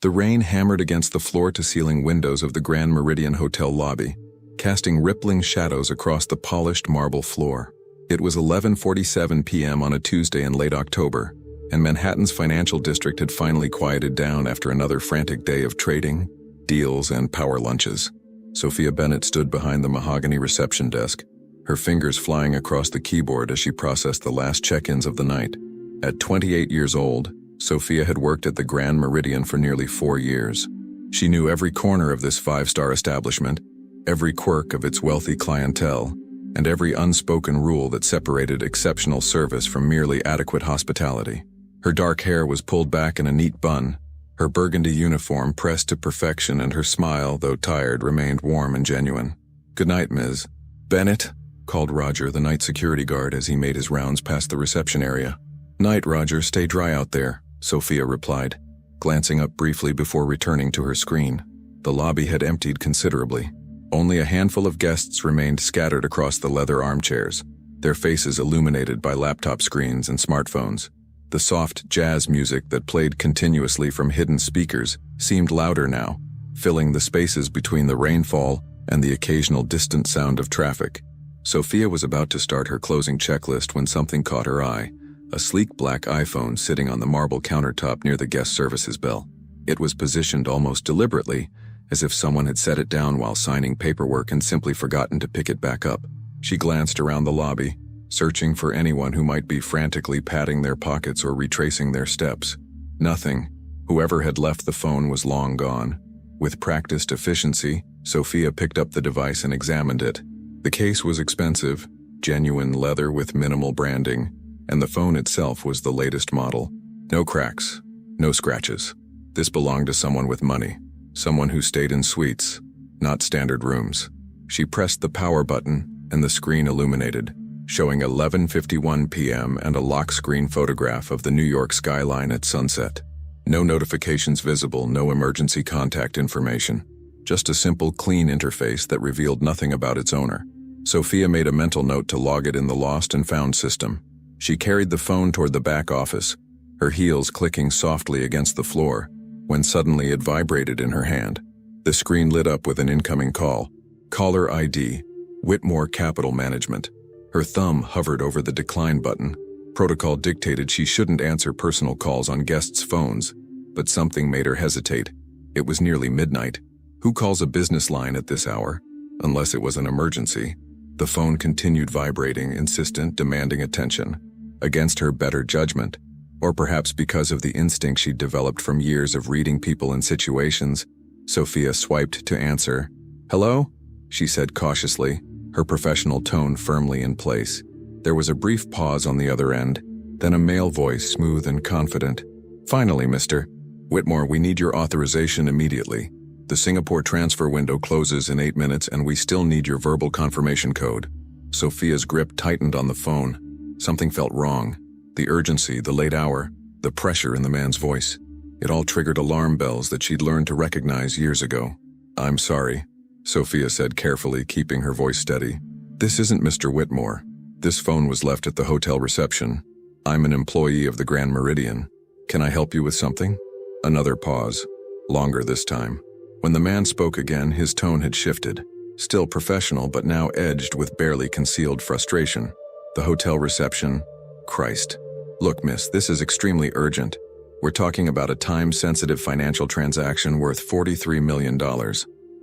The rain hammered against the floor-to-ceiling windows of the Grand Meridian Hotel lobby, casting rippling shadows across the polished marble floor. It was 11:47 p.m. on a Tuesday in late October, and Manhattan's financial district had finally quieted down after another frantic day of trading, deals, and power lunches. Sophia Bennett stood behind the mahogany reception desk, her fingers flying across the keyboard as she processed the last check-ins of the night. At 28 years old, Sophia had worked at the Grand Meridian for nearly 4 years. She knew every corner of this five-star establishment, every quirk of its wealthy clientele, and every unspoken rule that separated exceptional service from merely adequate hospitality. Her dark hair was pulled back in a neat bun, her burgundy uniform pressed to perfection, and her smile, though tired, remained warm and genuine. "Good night, Ms. Bennett," called Roger, the night security guard, as he made his rounds past the reception area. "Night, Roger. Stay dry out there," Sophia replied, glancing up briefly before returning to her screen. The lobby had emptied considerably. Only a handful of guests remained scattered across the leather armchairs, their faces illuminated by laptop screens and smartphones. The soft jazz music that played continuously from hidden speakers seemed louder now, filling the spaces between the rainfall and the occasional distant sound of traffic. Sophia was about to start her closing checklist when something caught her eye, a sleek black iPhone sitting on the marble countertop near the guest services bell. It was positioned almost deliberately, as if someone had set it down while signing paperwork and simply forgotten to pick it back up. She glanced around the lobby, searching for anyone who might be frantically patting their pockets or retracing their steps. Nothing. Whoever had left the phone was long gone. With practiced efficiency, Sophia picked up the device and examined it. The case was expensive, genuine leather with minimal branding, and the phone itself was the latest model. No cracks, no scratches. This belonged to someone with money, someone who stayed in suites, not standard rooms. She pressed the power button, and the screen illuminated, showing 11:51 p.m. and a lock screen photograph of the New York skyline at sunset. No notifications visible, no emergency contact information. Just a simple, clean interface that revealed nothing about its owner. Sophia made a mental note to log it in the lost and found system. She carried the phone toward the back office, her heels clicking softly against the floor, when suddenly it vibrated in her hand. The screen lit up with an incoming call. Caller ID, Whitmore Capital Management. Her thumb hovered over the decline button. Protocol dictated she shouldn't answer personal calls on guests' phones, but something made her hesitate. It was nearly midnight. Who calls a business line at this hour? Unless it was an emergency. The phone continued vibrating, insistent, demanding attention. Against her better judgment, or perhaps because of the instinct she'd developed from years of reading people and situations, Sophia swiped to answer. "Hello?" she said cautiously, her professional tone firmly in place. There was a brief pause on the other end, then a male voice, smooth and confident. "Finally, Mr. Whitmore, we need your authorization immediately. The Singapore transfer window closes in 8 minutes and we still need your verbal confirmation code." Sophia's grip tightened on the phone. Something felt wrong. The urgency, the late hour, the pressure in the man's voice. It all triggered alarm bells that she'd learned to recognize years ago. "I'm sorry," Sophia said carefully, keeping her voice steady. "This isn't Mr. Whitmore. This phone was left at the hotel reception. I'm an employee of the Grand Meridian. Can I help you with something?" Another pause. Longer this time. When the man spoke again, his tone had shifted. Still professional, but now edged with barely concealed frustration. The hotel reception. Christ. "Look, miss, this is extremely urgent. We're talking about a time-sensitive financial transaction worth $43 million.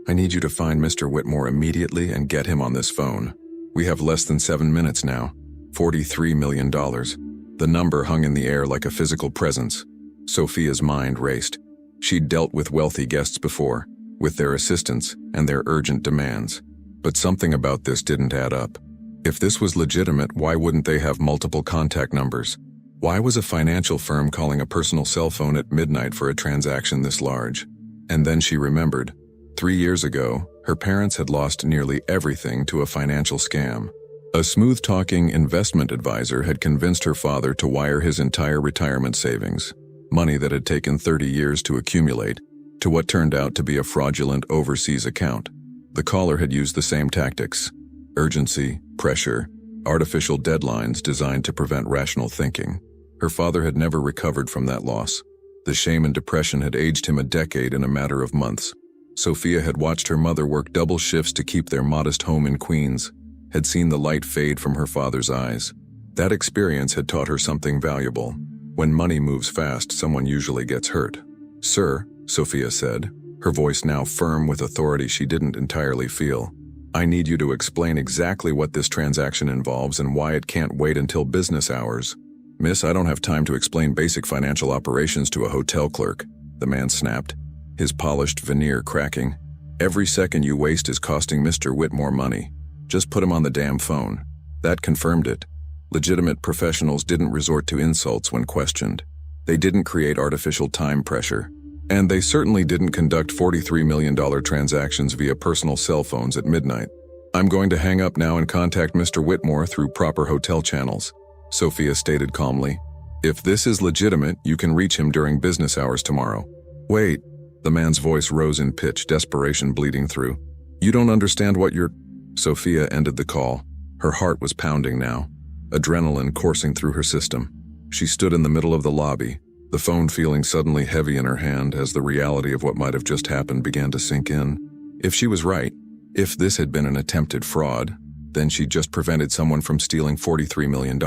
I need you to find Mr. Whitmore immediately and get him on this phone. We have less than 7 minutes now. $43 million. The number hung in the air like a physical presence. Sophia's mind raced. She'd dealt with wealthy guests before, with their assistants and their urgent demands. But something about this didn't add up. If this was legitimate, why wouldn't they have multiple contact numbers? Why was a financial firm calling a personal cell phone at midnight for a transaction this large? And then she remembered. 3 years ago, her parents had lost nearly everything to a financial scam. A smooth-talking investment advisor had convinced her father to wire his entire retirement savings, money that had taken 30 years to accumulate, to what turned out to be a fraudulent overseas account. The caller had used the same tactics: urgency, pressure, artificial deadlines designed to prevent rational thinking. Her father had never recovered from that loss. The shame and depression had aged him a decade in a matter of months. Sophia had watched her mother work double shifts to keep their modest home in Queens, had seen the light fade from her father's eyes. That experience had taught her something valuable. When money moves fast, someone usually gets hurt. "Sir," Sophia said, her voice now firm with authority she didn't entirely feel, "I need you to explain exactly what this transaction involves and why it can't wait until business hours." "Miss, I don't have time to explain basic financial operations to a hotel clerk," the man snapped, his polished veneer cracking. "Every second you waste is costing Mr. Whitmore money. Just put him on the damn phone." That confirmed it. Legitimate professionals didn't resort to insults when questioned. They didn't create artificial time pressure. And they certainly didn't conduct $43 million transactions via personal cell phones at midnight. "I'm going to hang up now and contact Mr. Whitmore through proper hotel channels," Sophia stated calmly. "If this is legitimate, you can reach him during business hours tomorrow." "Wait," the man's voice rose in pitch, desperation bleeding through. "You don't understand what you're—" Sophia ended the call. Her heart was pounding now, adrenaline coursing through her system. She stood in the middle of the lobby, the phone feeling suddenly heavy in her hand as the reality of what might have just happened began to sink in. If she was right, if this had been an attempted fraud, then she'd just prevented someone from stealing $43 million.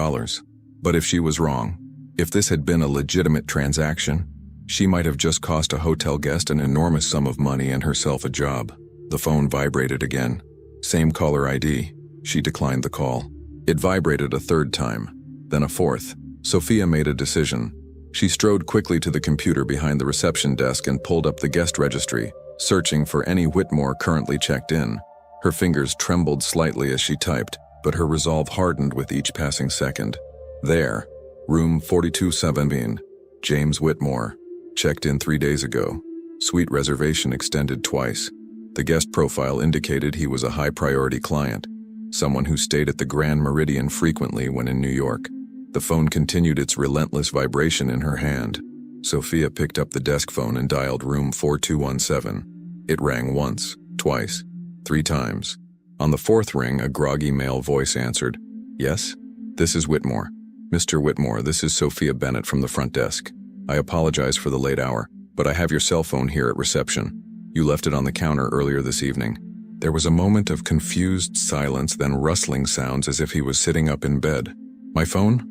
But if she was wrong, if this had been a legitimate transaction, she might have just cost a hotel guest an enormous sum of money and herself a job. The phone vibrated again. Same caller ID. She declined the call. It vibrated a third time, then a fourth. Sophia made a decision. She strode quickly to the computer behind the reception desk and pulled up the guest registry, searching for any Whitmore currently checked in. Her fingers trembled slightly as she typed, but her resolve hardened with each passing second. There, room 4217, James Whitmore, checked in 3 days ago. Suite reservation extended twice. The guest profile indicated he was a high-priority client, someone who stayed at the Grand Meridian frequently when in New York. The phone continued its relentless vibration in her hand. Sophia picked up the desk phone and dialed room 4217. It rang once, twice, 3 times. On the fourth ring, a groggy male voice answered. "Yes? This is Whitmore. Mr. Whitmore, this is Sophia Bennett from the front desk. I apologize for the late hour, but I have your cell phone here at reception. You left it on the counter earlier this evening." There was a moment of confused silence, then rustling sounds as if he was sitting up in bed. "My phone?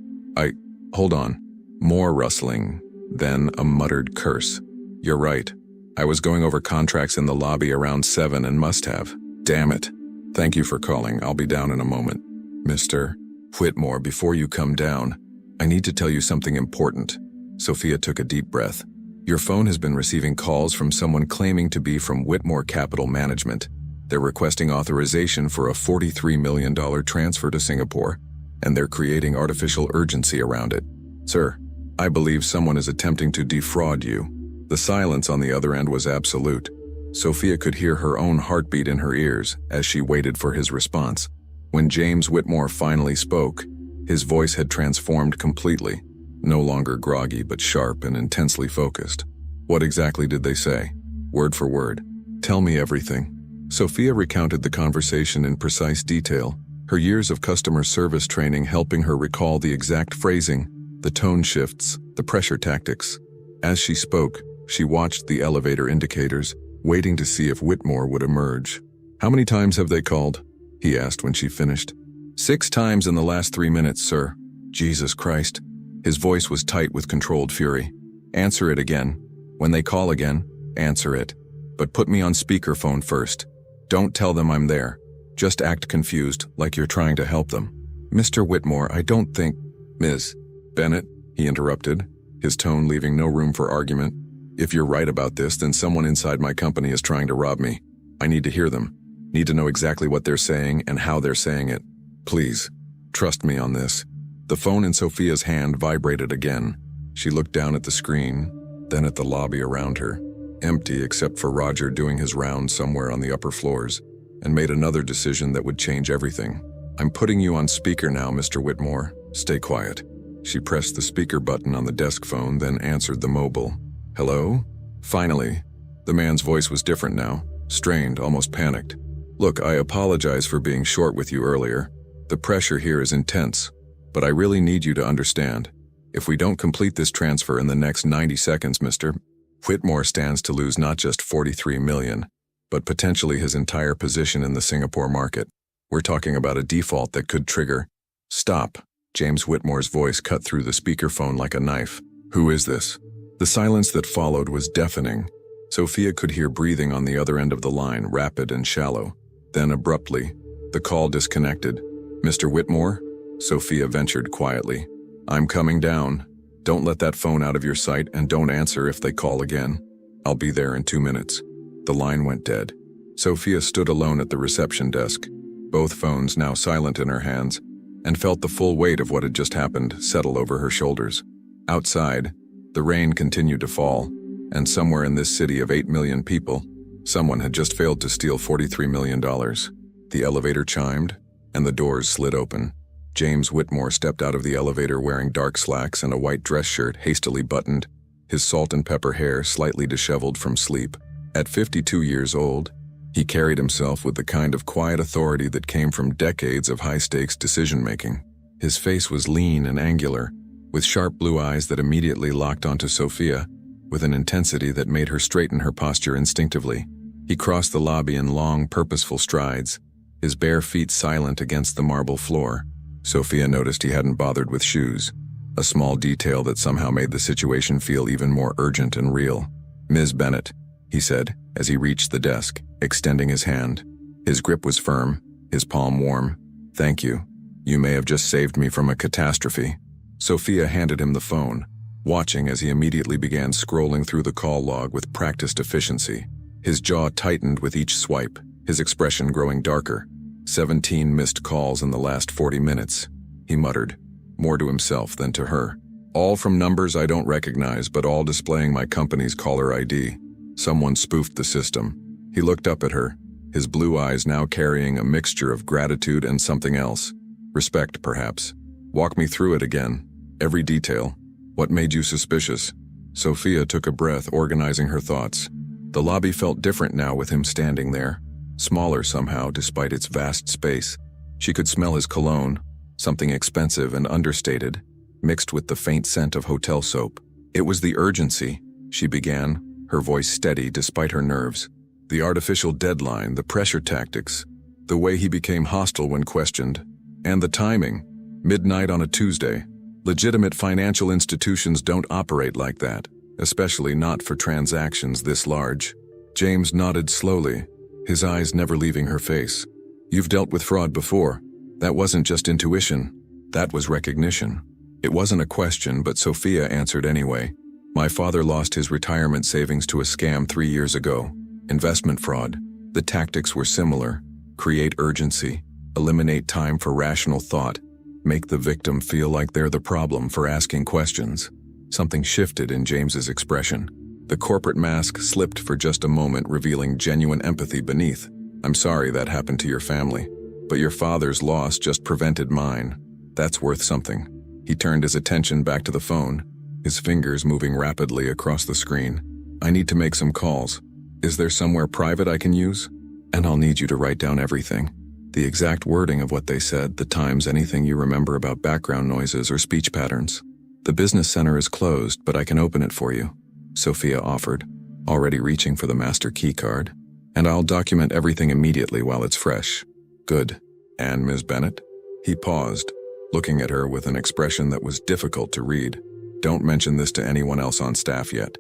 Hold on." More rustling, then a muttered curse. "You're right. I was going over contracts in the lobby around 7 and must have. Damn it. Thank you for calling. I'll be down in a moment." "Mr. Whitmore, before you come down, I need to tell you something important." Sophia took a deep breath. "Your phone has been receiving calls from someone claiming to be from Whitmore Capital Management. They're requesting authorization for a $43 million transfer to Singapore, and they're creating artificial urgency around it. Sir, I believe someone is attempting to defraud you." The silence on the other end was absolute. Sophia could hear her own heartbeat in her ears as she waited for his response. When James Whitmore finally spoke, his voice had transformed completely, no longer groggy but sharp and intensely focused. "What exactly did they say?" "Word for word." "Tell me everything." Sophia recounted the conversation in precise detail, her years of customer service training helping her recall the exact phrasing, the tone shifts, the pressure tactics. As she spoke, she watched the elevator indicators, waiting to see if Whitmore would emerge. "How many times have they called?" he asked when she finished. 6 times in the last 3 minutes, sir." "Jesus Christ." His voice was tight with controlled fury. "Answer it again. When they call again, answer it. But put me on speakerphone first. Don't tell them I'm there. Just act confused, like you're trying to help them." "Mr. Whitmore, I don't think—" "Ms. Bennett," he interrupted, his tone leaving no room for argument. "If you're right about this, then someone inside my company is trying to rob me. I need to hear them. Need to know exactly what they're saying and how they're saying it. Please, trust me on this." The phone in Sophia's hand vibrated again. She looked down at the screen, then at the lobby around her, empty except for Roger doing his rounds somewhere on the upper floors, and made another decision that would change everything. "I'm putting you on speaker now, Mr. Whitmore. Stay quiet." She pressed the speaker button on the desk phone, then answered the mobile. "Hello?" Finally, the man's voice was different now, strained, almost panicked. "Look, I apologize for being short with you earlier. The pressure here is intense, but I really need you to understand. If we don't complete this transfer in the next 90 seconds, Mr. Whitmore stands to lose not just $43 million, but potentially his entire position in the Singapore market. We're talking about a default that could trigger. Stop. James Whitmore's voice cut through the speakerphone like a knife. Who is this? The silence that followed was deafening. Sophia could hear breathing on the other end of the line, rapid and shallow. Then abruptly, the call disconnected. Mr. Whitmore? Sophia ventured quietly. I'm coming down. Don't let that phone out of your sight and don't answer if they call again. I'll be there in 2 minutes. The line went dead. Sophia stood alone at the reception desk, both phones now silent in her hands, and felt the full weight of what had just happened settle over her shoulders. Outside, the rain continued to fall, and somewhere in this city of 8 million people, someone had just failed to steal $43 million. The elevator chimed, and the doors slid open. James Whitmore stepped out of the elevator wearing dark slacks and a white dress shirt hastily buttoned, his salt and pepper hair slightly disheveled from sleep. At 52 years old, he carried himself with the kind of quiet authority that came from decades of high-stakes decision-making. His face was lean and angular, with sharp blue eyes that immediately locked onto Sophia, with an intensity that made her straighten her posture instinctively. He crossed the lobby in long, purposeful strides, his bare feet silent against the marble floor. Sophia noticed he hadn't bothered with shoes, a small detail that somehow made the situation feel even more urgent and real. Ms. Bennett, he said, as he reached the desk, extending his hand. His grip was firm, his palm warm. Thank you. You may have just saved me from a catastrophe. Sophia handed him the phone, watching as he immediately began scrolling through the call log with practiced efficiency. His jaw tightened with each swipe, his expression growing darker. 17 missed calls in the last 40 minutes, he muttered, more to himself than to her. All from numbers I don't recognize, but all displaying my company's caller ID. Someone spoofed the system. He looked up at her, his blue eyes now carrying a mixture of gratitude and something else. Respect, perhaps. Walk me through it again. Every detail. What made you suspicious? Sophia took a breath, organizing her thoughts. The lobby felt different now with him standing there, smaller somehow despite its vast space. She could smell his cologne, something expensive and understated, mixed with the faint scent of hotel soap. It was the urgency, she began, her voice steady despite her nerves. The artificial deadline, the pressure tactics, the way he became hostile when questioned, and the timing. Midnight on a Tuesday. Legitimate financial institutions don't operate like that, especially not for transactions this large. James nodded slowly, his eyes never leaving her face. You've dealt with fraud before. That wasn't just intuition, that was recognition. It wasn't a question, but Sophia answered anyway. My father lost his retirement savings to a scam 3 years ago. Investment fraud. The tactics were similar. Create urgency, eliminate time for rational thought, make the victim feel like they're the problem for asking questions. Something shifted in James's expression. The corporate mask slipped for just a moment, revealing genuine empathy beneath. I'm sorry that happened to your family, but your father's loss just prevented mine. That's worth something. He turned his attention back to the phone, his fingers moving rapidly across the screen. I need to make some calls. Is there somewhere private I can use? And I'll need you to write down everything. The exact wording of what they said, the times, anything you remember about background noises or speech patterns. The business center is closed, but I can open it for you, Sophia offered, already reaching for the master key card. And I'll document everything immediately while it's fresh. Good. And Ms. Bennett? He paused, looking at her with an expression that was difficult to read. Don't mention this to anyone else on staff yet.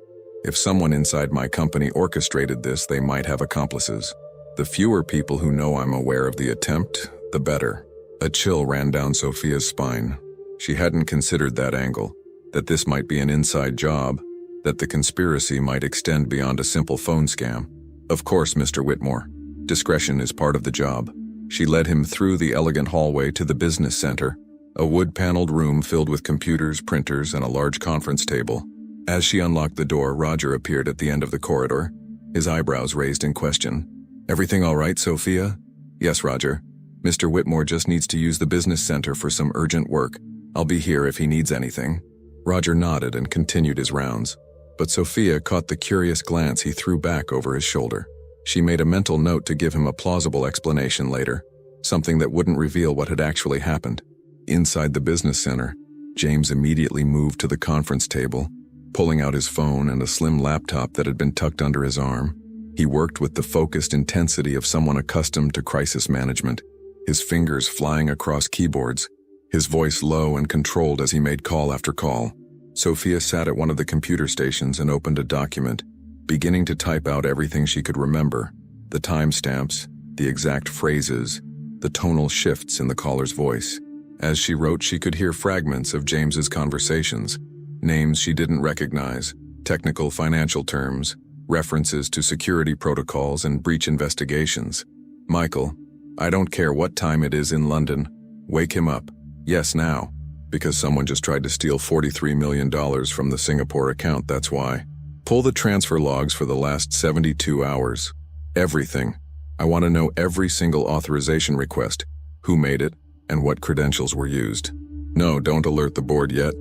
If someone inside my company orchestrated this, they might have accomplices. The fewer people who know I'm aware of the attempt, the better. A chill ran down Sophia's spine. She hadn't considered that angle, that this might be an inside job, that the conspiracy might extend beyond a simple phone scam. Of course, Mr. Whitmore. Discretion is part of the job. She led him through the elegant hallway to the business center, a wood-paneled room filled with computers, printers, and a large conference table. As she unlocked the door, Roger appeared at the end of the corridor, his eyebrows raised in question. Everything all right, Sophia? Yes, Roger. Mr. Whitmore just needs to use the business center for some urgent work. I'll be here if he needs anything. Roger nodded and continued his rounds, but Sophia caught the curious glance he threw back over his shoulder. She made a mental note to give him a plausible explanation later, something that wouldn't reveal what had actually happened. Inside the business center, James immediately moved to the conference table, pulling out his phone and a slim laptop that had been tucked under his arm. He worked with the focused intensity of someone accustomed to crisis management, his fingers flying across keyboards, his voice low and controlled as he made call after call. Sophia sat at one of the computer stations and opened a document, beginning to type out everything she could remember: the timestamps, the exact phrases, the tonal shifts in the caller's voice. As she wrote, she could hear fragments of James's conversations, names she didn't recognize, technical financial terms, references to security protocols and breach investigations. "Michael, I don't care what time it is in London. Wake him up. Yes, now. Because someone just tried to steal $43 million from the Singapore account, that's why. Pull the transfer logs for the last 72 hours. Everything. I want to know every single authorization request, who made it, and what credentials were used. No, don't alert the board yet.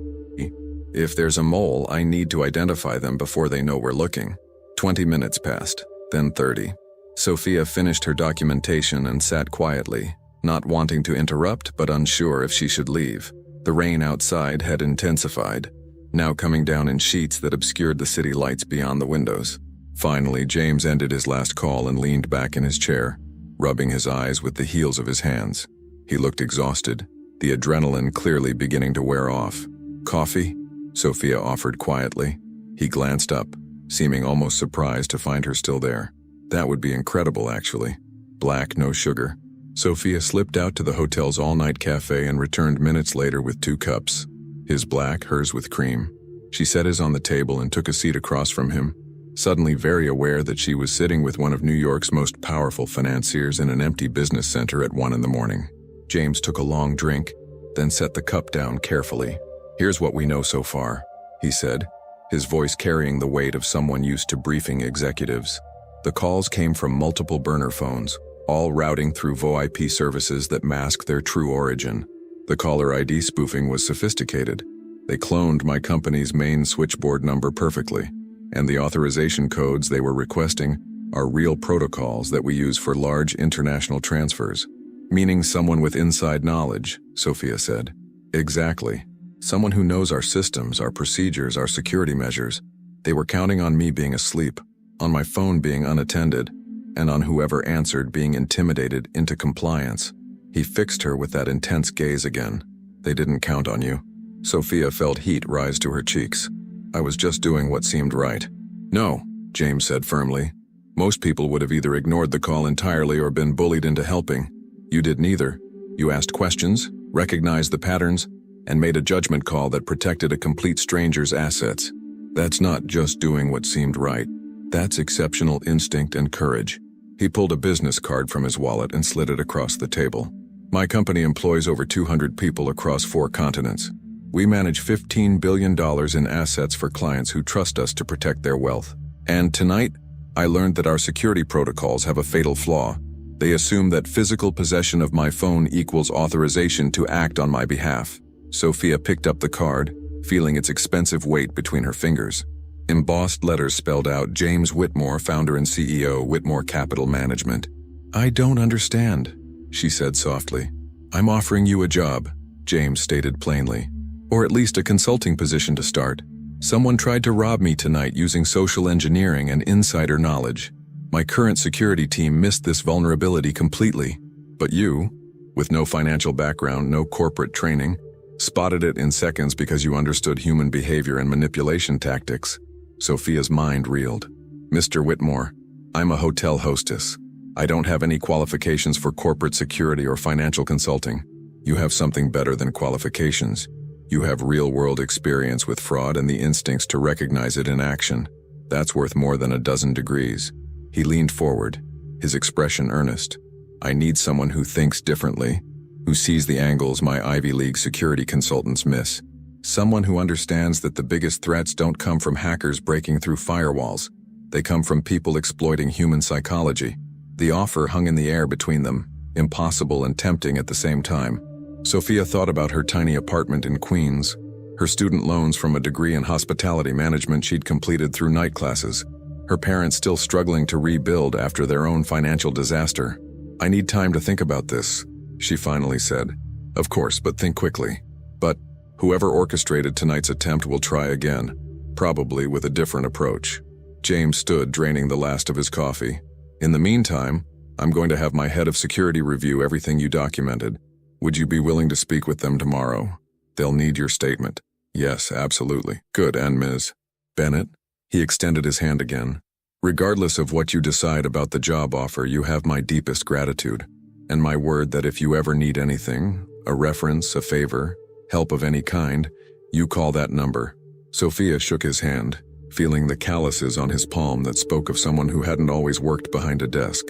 If there's a mole, I need to identify them before they know we're looking." 20 minutes passed, then 30. Sophia finished her documentation and sat quietly, not wanting to interrupt but unsure if she should leave. The rain outside had intensified, now coming down in sheets that obscured the city lights beyond the windows. Finally, James ended his last call and leaned back in his chair, rubbing his eyes with the heels of his hands. He looked exhausted, the adrenaline clearly beginning to wear off. "Coffee?" Sophia offered quietly. He glanced up, seeming almost surprised to find her still there. That would be incredible, actually. Black, no sugar. Sophia slipped out to the hotel's all-night cafe and returned minutes later with 2 cups. His black, hers with cream. She set his on the table and took a seat across from him, suddenly very aware that she was sitting with one of New York's most powerful financiers in an empty business center at 1 in the morning. James took a long drink, then set the cup down carefully. "Here's what we know so far," he said, his voice carrying the weight of someone used to briefing executives. The calls came from multiple burner phones, all routing through VoIP services that masked their true origin. The caller ID spoofing was sophisticated. They cloned my company's main switchboard number perfectly, and the authorization codes they were requesting are real protocols that we use for large international transfers. "Meaning someone with inside knowledge," Sophia said. "Exactly. Someone who knows our systems, our procedures, our security measures. They were counting on me being asleep, on my phone being unattended, and on whoever answered being intimidated into compliance." He fixed her with that intense gaze again. "They didn't count on you." Sophia felt heat rise to her cheeks. "I was just doing what seemed right." "No," James said firmly. "Most people would have either ignored the call entirely or been bullied into helping. You did neither. You asked questions, recognized the patterns, and made a judgment call that protected a complete stranger's assets. That's not just doing what seemed right. That's exceptional instinct and courage." He pulled a business card from his wallet and slid it across the table. "My company employs over 200 people across 4 continents. We manage $15 billion in assets for clients who trust us to protect their wealth. And tonight, I learned that our security protocols have a fatal flaw. They assume that physical possession of my phone equals authorization to act on my behalf." Sophia picked up the card, feeling its expensive weight between her fingers. Embossed letters spelled out James Whitmore, founder and CEO, Whitmore Capital Management. "I don't understand," she said softly. "I'm offering you a job," James stated plainly. "Or at least a consulting position to start. Someone tried to rob me tonight using social engineering and insider knowledge. My current security team missed this vulnerability completely. But you, with no financial background, no corporate training, spotted it in seconds because you understood human behavior and manipulation tactics." Sophia's mind reeled. "Mr. Whitmore, I'm a hotel hostess. I don't have any qualifications for corporate security or financial consulting. You have something better than qualifications. You have real-world experience with fraud and the instincts to recognize it in action. That's worth more than a dozen degrees." He leaned forward, his expression earnest. "I need someone who thinks differently, who sees the angles my Ivy League security consultants miss. Someone who understands that the biggest threats don't come from hackers breaking through firewalls. They come from people exploiting human psychology." The offer hung in the air between them, impossible and tempting at the same time. Sophia thought about her tiny apartment in Queens, her student loans from a degree in hospitality management she'd completed through night classes, her parents still struggling to rebuild after their own financial disaster. "I need time to think about this," she finally said. "Of course, but think quickly." "But," Whoever orchestrated tonight's attempt will try again, probably with a different approach. James stood, draining the last of his coffee. In the meantime, I'm going to have my head of security review everything you documented. Would you be willing to speak with them tomorrow? They'll need your statement. Yes, absolutely. Good, and Ms. Bennett? He extended his hand again. Regardless of what you decide about the job offer, you have my deepest gratitude, and my word that if you ever need anything, a reference, a favor, help of any kind, you call that number. Sophia shook his hand, feeling the calluses on his palm that spoke of someone who hadn't always worked behind a desk.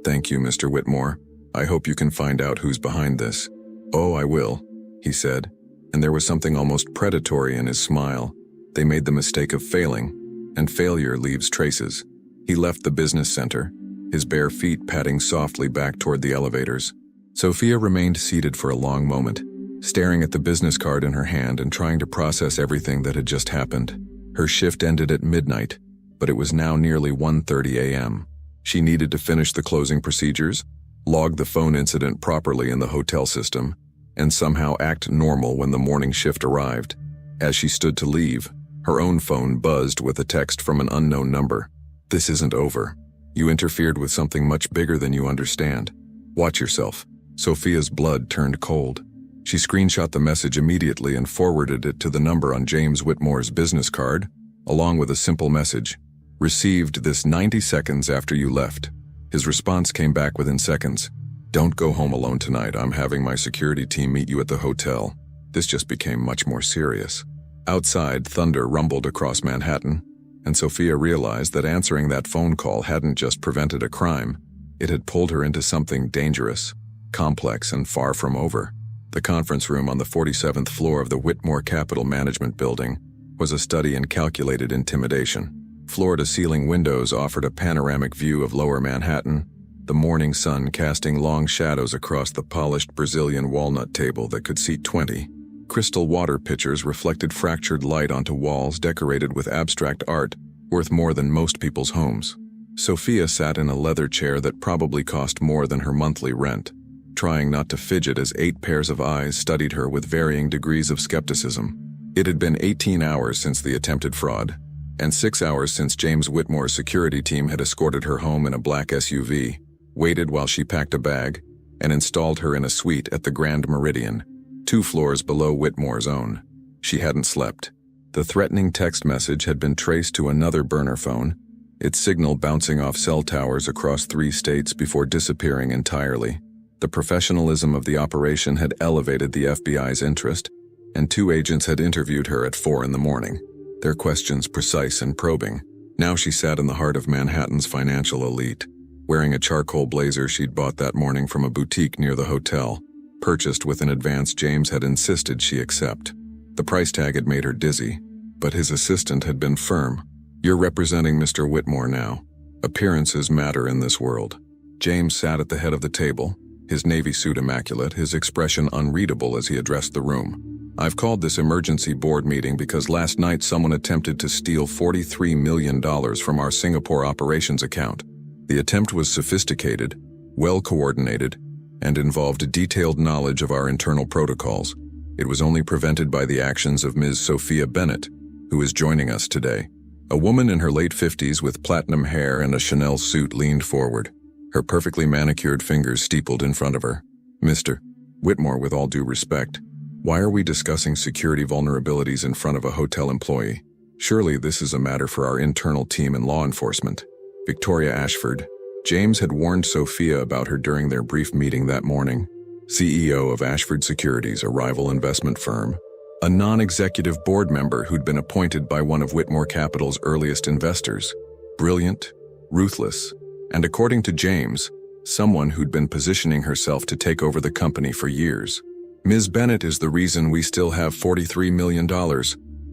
Thank you, Mr. Whitmore. I hope you can find out who's behind this. Oh, I will, he said, and there was something almost predatory in his smile. They made the mistake of failing, and failure leaves traces. He left the business center, his bare feet padding softly back toward the elevators. Sophia remained seated for a long moment, staring at the business card in her hand and trying to process everything that had just happened. Her shift ended at midnight, but it was now nearly 1:30 a.m. She needed to finish the closing procedures, log the phone incident properly in the hotel system, and somehow act normal when the morning shift arrived. As she stood to leave, her own phone buzzed with a text from an unknown number. This isn't over. You interfered with something much bigger than you understand. Watch yourself. Sophia's blood turned cold. She screenshot the message immediately and forwarded it to the number on James Whitmore's business card, along with a simple message. Received this 90 seconds after you left. His response came back within seconds. Don't go home alone tonight. I'm having my security team meet you at the hotel. This just became much more serious. Outside, thunder rumbled across Manhattan, and Sophia realized that answering that phone call hadn't just prevented a crime. It had pulled her into something dangerous, complex, and far from over. The conference room on the 47th floor of the Whitmore Capital Management Building was a study in calculated intimidation. Floor-to-ceiling windows offered a panoramic view of lower Manhattan, the morning sun casting long shadows across the polished Brazilian walnut table that could seat 20. Crystal water pitchers reflected fractured light onto walls decorated with abstract art, worth more than most people's homes. Sophia sat in a leather chair that probably cost more than her monthly rent, trying not to fidget as 8 pairs of eyes studied her with varying degrees of skepticism. It had been 18 hours since the attempted fraud, and 6 hours since James Whitmore's security team had escorted her home in a black SUV, waited while she packed a bag, and installed her in a suite at the Grand Meridian, 2 floors below Whitmore's own. She hadn't slept. The threatening text message had been traced to another burner phone, its signal bouncing off cell towers across 3 states before disappearing entirely. The professionalism of the operation had elevated the FBI's interest, and 2 agents had interviewed her at 4 in the morning, their questions precise and probing. Now she sat in the heart of Manhattan's financial elite, wearing a charcoal blazer she'd bought that morning from a boutique near the hotel, purchased with an advance James had insisted she accept. The price tag had made her dizzy, but his assistant had been firm. You're representing Mr. Whitmore now. Appearances matter in this world. James sat at the head of the table, his navy suit immaculate, his expression unreadable as he addressed the room. I've called this emergency board meeting because last night someone attempted to steal $43 million from our Singapore operations account. The attempt was sophisticated, well-coordinated, and involved detailed knowledge of our internal protocols. It was only prevented by the actions of Ms. Sophia Bennett, who is joining us today. A woman in her late 50s with platinum hair and a Chanel suit leaned forward, her perfectly manicured fingers steepled in front of her. Mr. Whitmore, with all due respect, why are we discussing security vulnerabilities in front of a hotel employee? Surely this is a matter for our internal team and law enforcement. Victoria Ashford. James had warned Sophia about her during their brief meeting that morning. CEO of Ashford Securities, a rival investment firm, a non-executive board member who'd been appointed by one of Whitmore Capital's earliest investors. Brilliant, ruthless, and according to James, someone who'd been positioning herself to take over the company for years. Ms. Bennett is the reason we still have $43 million,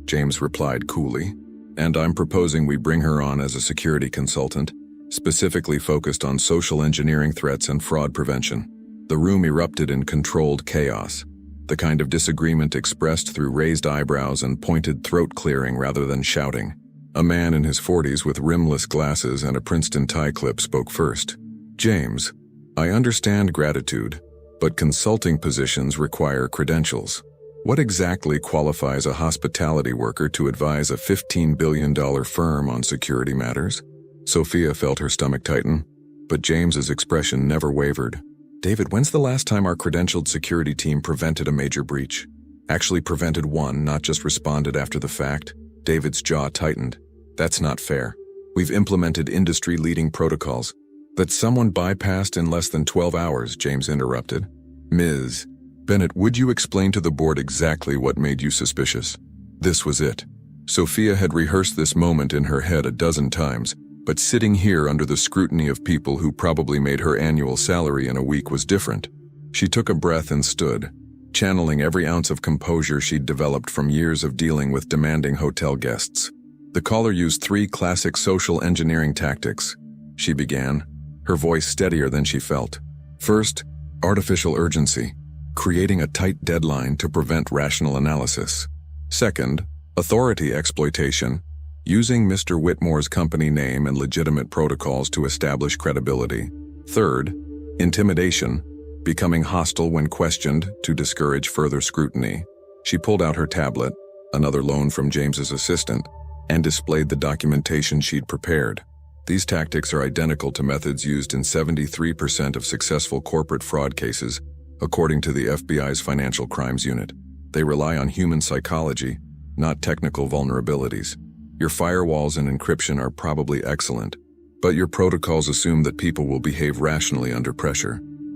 James replied coolly, and I'm proposing we bring her on as a security consultant, specifically focused on social engineering threats and fraud prevention. The room erupted in controlled chaos, the kind of disagreement expressed through raised eyebrows and pointed throat clearing rather than shouting. A man in his 40s with rimless glasses and a Princeton tie clip spoke first. James, I understand gratitude, but consulting positions require credentials. What exactly qualifies a hospitality worker to advise a $15 billion firm on security matters? Sophia felt her stomach tighten, but James's expression never wavered. David, when's the last time our credentialed security team prevented a major breach? Actually prevented one, not just responded after the fact. David's jaw tightened. That's not fair. We've implemented industry-leading protocols. That someone bypassed in less than 12 hours, James interrupted. Ms. Bennett, would you explain to the board exactly what made you suspicious? This was it. Sophia had rehearsed this moment in her head a dozen times, but sitting here under the scrutiny of people who probably made her annual salary in a week was different. She took a breath and stood, channeling every ounce of composure she'd developed from years of dealing with demanding hotel guests. The caller used 3 classic social engineering tactics. She began, her voice steadier than she felt. First, artificial urgency, creating a tight deadline to prevent rational analysis. Second, authority exploitation, using Mr. Whitmore's company name and legitimate protocols to establish credibility. Third, intimidation, becoming hostile when questioned to discourage further scrutiny. She pulled out her tablet, another loan from James's assistant, and displayed the documentation she'd prepared. These tactics are identical to methods used in 73% of successful corporate fraud cases, according to the FBI's Financial Crimes Unit. They rely on human psychology, not technical vulnerabilities. Your firewalls and encryption are probably excellent, but your protocols assume that people will behave rationally under pressure,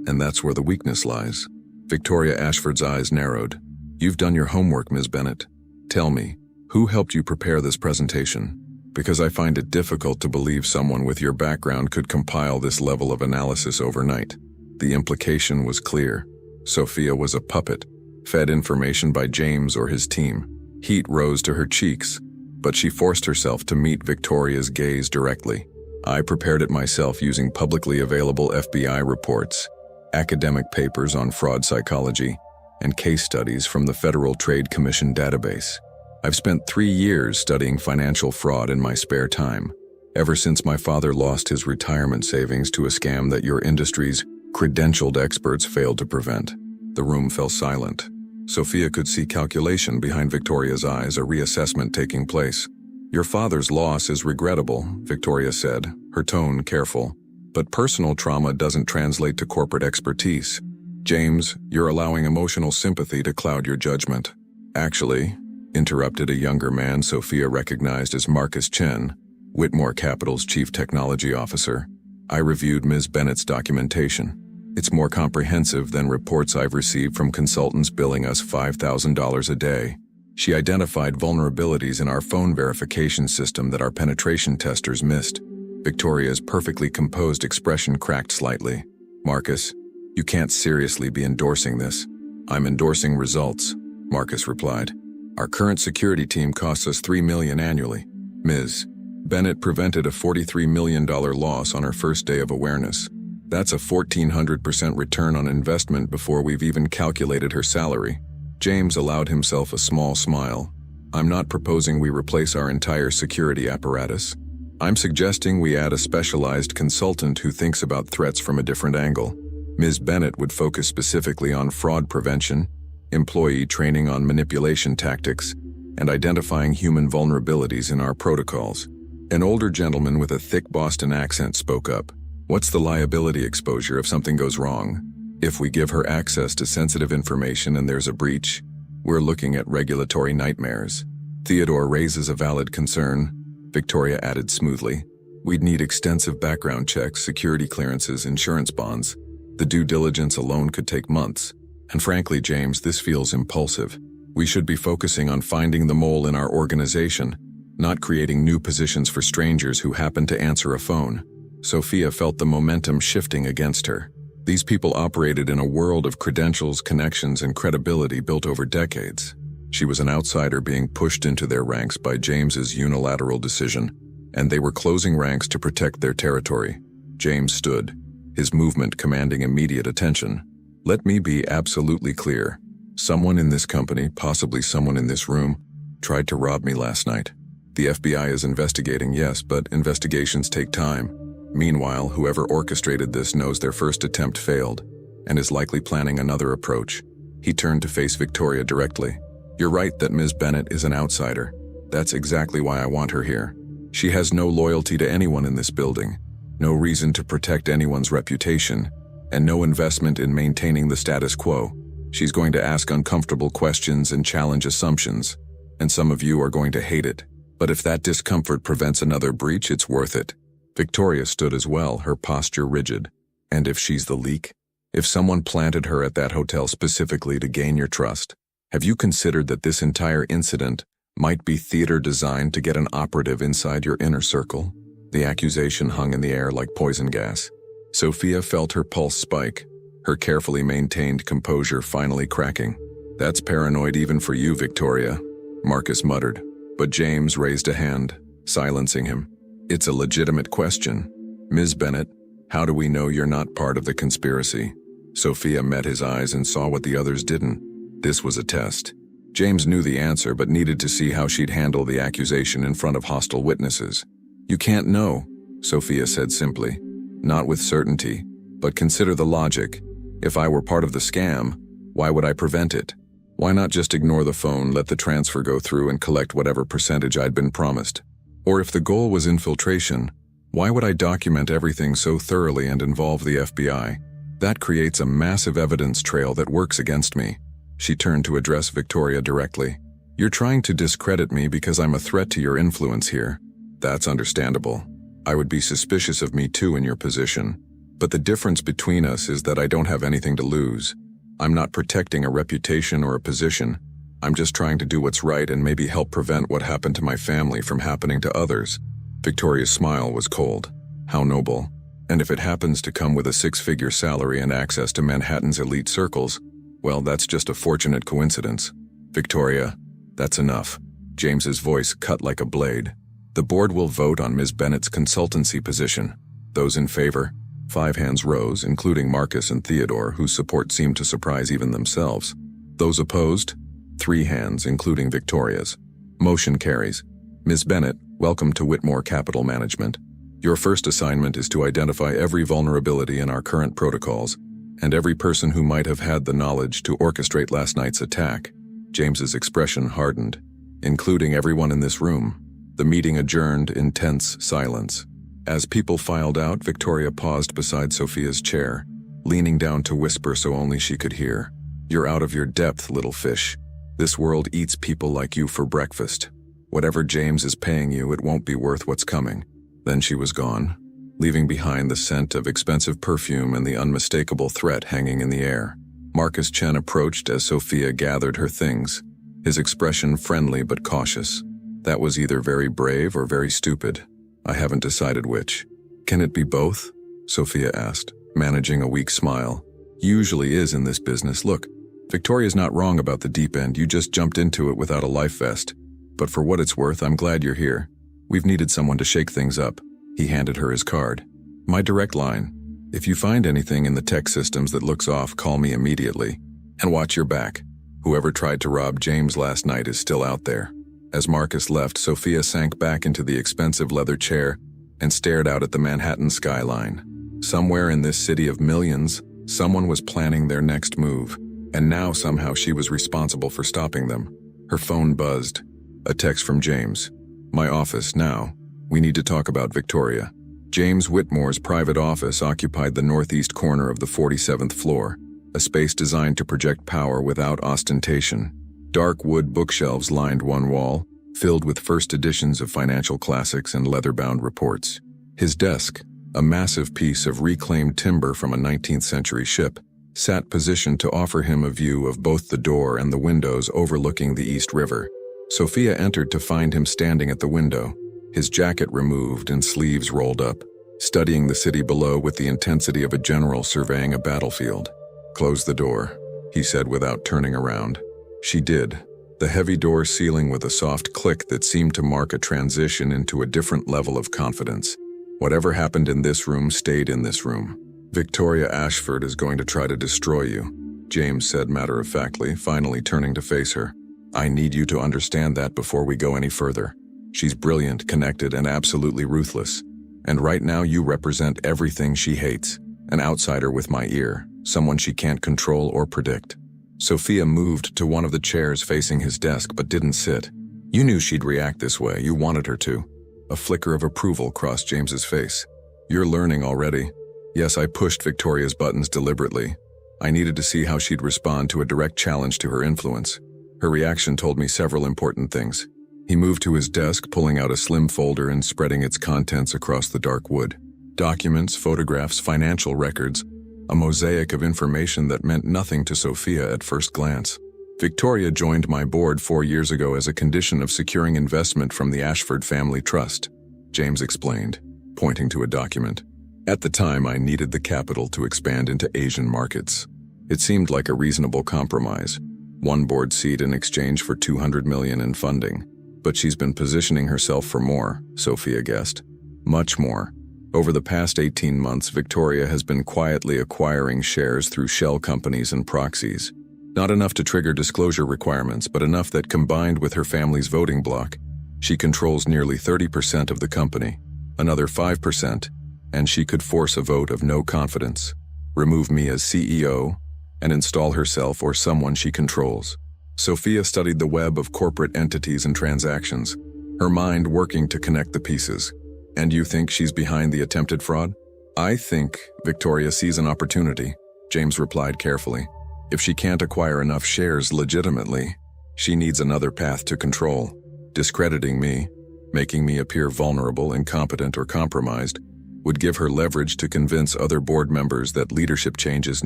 and that's where the weakness lies. Victoria Ashford's eyes narrowed. You've done your homework, Ms. Bennett. Tell me, who helped you prepare this presentation? Because I find it difficult to believe someone with your background could compile this level of analysis overnight. The implication was clear. Sophia was a puppet, fed information by James or his team. Heat rose to her cheeks, but she forced herself to meet Victoria's gaze directly. I prepared it myself using publicly available FBI reports, academic papers on fraud psychology, and case studies from the Federal Trade Commission database. I've spent 3 years studying financial fraud in my spare time, ever since my father lost his retirement savings to a scam that your industry's credentialed experts failed to prevent. The room fell silent. Sophia could see calculation behind Victoria's eyes, a reassessment taking place. Your father's loss is regrettable, Victoria said, her tone careful. But personal trauma doesn't translate to corporate expertise. James, you're allowing emotional sympathy to cloud your judgment. Actually, interrupted a younger man Sophia recognized as Marcus Chen, Whitmore Capital's chief technology officer. I reviewed Ms. Bennett's documentation. It's more comprehensive than reports I've received from consultants billing us $5,000 a day. She identified vulnerabilities in our phone verification system that our penetration testers missed. Victoria's perfectly composed expression cracked slightly. Marcus, you can't seriously be endorsing this. I'm endorsing results, Marcus replied. Our current security team costs us $3 million annually. Ms. Bennett prevented a $43 million loss on her first day of awareness. That's a 1,400% return on investment before we've even calculated her salary. James allowed himself a small smile. I'm not proposing we replace our entire security apparatus. I'm suggesting we add a specialized consultant who thinks about threats from a different angle. Ms. Bennett would focus specifically on fraud prevention, employee training on manipulation tactics, and identifying human vulnerabilities in our protocols. An older gentleman with a thick Boston accent spoke up. What's the liability exposure if something goes wrong? If we give her access to sensitive information and there's a breach, we're looking at regulatory nightmares. Theodore raises a valid concern, Victoria added smoothly. We'd need extensive background checks, security clearances, insurance bonds. The due diligence alone could take months. And frankly, James, this feels impulsive. We should be focusing on finding the mole in our organization, not creating new positions for strangers who happen to answer a phone. Sophia felt the momentum shifting against her. These people operated in a world of credentials, connections, and credibility built over decades. She was an outsider being pushed into their ranks by James's unilateral decision, and they were closing ranks to protect their territory. James stood, his movement commanding immediate attention. Let me be absolutely clear. Someone in this company, possibly someone in this room, tried to rob me last night. The FBI is investigating, yes, but investigations take time. Meanwhile, whoever orchestrated this knows their first attempt failed and is likely planning another approach. He turned to face Victoria directly. "You're right that Ms. Bennett is an outsider. That's exactly why I want her here. She has no loyalty to anyone in this building, no reason to protect anyone's reputation, and no investment in maintaining the status quo. She's going to ask uncomfortable questions and challenge assumptions, and some of you are going to hate it. But if that discomfort prevents another breach, it's worth it." Victoria stood as well, her posture rigid. "And if she's the leak? If someone planted her at that hotel specifically to gain your trust? Have you considered that this entire incident might be theater designed to get an operative inside your inner circle?" The accusation hung in the air like poison gas. Sophia felt her pulse spike, her carefully maintained composure finally cracking. "That's paranoid even for you, Victoria," Marcus muttered, but James raised a hand, silencing him. "It's a legitimate question. Ms. Bennett, how do we know you're not part of the conspiracy?" Sophia met his eyes and saw what the others didn't. This was a test. James knew the answer but needed to see how she'd handle the accusation in front of hostile witnesses. "You can't know," Sophia said simply. "Not with certainty, but consider the logic. If I were part of the scam, why would I prevent it? Why not just ignore the phone, let the transfer go through and collect whatever percentage I'd been promised? Or if the goal was infiltration, why would I document everything so thoroughly and involve the FBI? That creates a massive evidence trail that works against me." She turned to address Victoria directly. "You're trying to discredit me because I'm a threat to your influence here. That's understandable. I would be suspicious of me too in your position. But the difference between us is that I don't have anything to lose. I'm not protecting a reputation or a position. I'm just trying to do what's right and maybe help prevent what happened to my family from happening to others." Victoria's smile was cold. How noble. And if it happens to come with a six-figure salary and access to Manhattan's elite circles, well, that's just a fortunate coincidence. "Victoria, that's enough." James's voice cut like a blade. "The board will vote on Ms. Bennett's consultancy position. Those in favor?" 5 hands rose, including Marcus and Theodore, whose support seemed to surprise even themselves. "Those opposed?" 3 hands, including Victoria's. Motion carries. "Ms. Bennett, welcome to Whitmore Capital Management. Your first assignment is to identify every vulnerability in our current protocols, and every person who might have had the knowledge to orchestrate last night's attack." James's expression hardened. "Including everyone in this room." The meeting adjourned in tense silence. As people filed out, Victoria paused beside Sophia's chair, leaning down to whisper so only she could hear. "You're out of your depth, little fish. This world eats people like you for breakfast. Whatever James is paying you, it won't be worth what's coming." Then she was gone, leaving behind the scent of expensive perfume and the unmistakable threat hanging in the air. Marcus Chen approached as Sophia gathered her things, his expression friendly but cautious. "That was either very brave or very stupid. I haven't decided which." "Can it be both?" Sophia asked, managing a weak smile. "Usually is in this business. Look, Victoria's not wrong about the deep end. You just jumped into it without a life vest. But for what it's worth, I'm glad you're here. We've needed someone to shake things up." He handed her his card. "My direct line. If you find anything in the tech systems that looks off, call me immediately. And watch your back. Whoever tried to rob James last night is still out there." As Marcus left, Sophia sank back into the expensive leather chair and stared out at the Manhattan skyline. Somewhere in this city of millions, someone was planning their next move, and now somehow she was responsible for stopping them. Her phone buzzed. A text from James. "My office, now. We need to talk about Victoria." James Whitmore's private office occupied the northeast corner of the 47th floor, a space designed to project power without ostentation. Dark wood bookshelves lined one wall, filled with first editions of financial classics and leather-bound reports. His desk, a massive piece of reclaimed timber from a 19th century ship, sat positioned to offer him a view of both the door and the windows overlooking the East River. Sophia entered to find him standing at the window, his jacket removed and sleeves rolled up, studying the city below with the intensity of a general surveying a battlefield. "Close the door," he said without turning around. She did, the heavy door sealing with a soft click that seemed to mark a transition into a different level of confidence. "Whatever happened in this room stayed in this room. Victoria Ashford is going to try to destroy you," James said matter-of-factly, finally turning to face her. "I need you to understand that before we go any further. She's brilliant, connected, and absolutely ruthless. And right now you represent everything she hates. An outsider with my ear, someone she can't control or predict." Sophia moved to one of the chairs facing his desk but didn't sit. You knew she'd react this way. You wanted her to. A flicker of approval crossed James's face. You're learning already. Yes, I pushed Victoria's buttons deliberately. I needed to see how she'd respond to a direct challenge to her influence. Her reaction told me several important things. He moved to his desk, pulling out a slim folder and spreading its contents across the dark wood. Documents, photographs, financial records, a mosaic of information that meant nothing to Sophia at first glance. Victoria joined my board 4 years ago as a condition of securing investment from the Ashford Family Trust, James explained, pointing to a document. At the time, I needed the capital to expand into Asian markets. It seemed like a reasonable compromise. One board seat in exchange for $200 million in funding. But she's been positioning herself for more, Sophia guessed. Much more. Over the past 18 months, Victoria has been quietly acquiring shares through shell companies and proxies. Not enough to trigger disclosure requirements, but enough that combined with her family's voting bloc, she controls nearly 30% of the company, another 5%, and she could force a vote of no confidence, remove me as CEO, and install herself or someone she controls. Sophia studied the web of corporate entities and transactions, her mind working to connect the pieces. And you think she's behind the attempted fraud? I think Victoria sees an opportunity, James replied carefully. If she can't acquire enough shares legitimately, she needs another path to control. Discrediting me, making me appear vulnerable, incompetent, or compromised, would give her leverage to convince other board members that leadership change is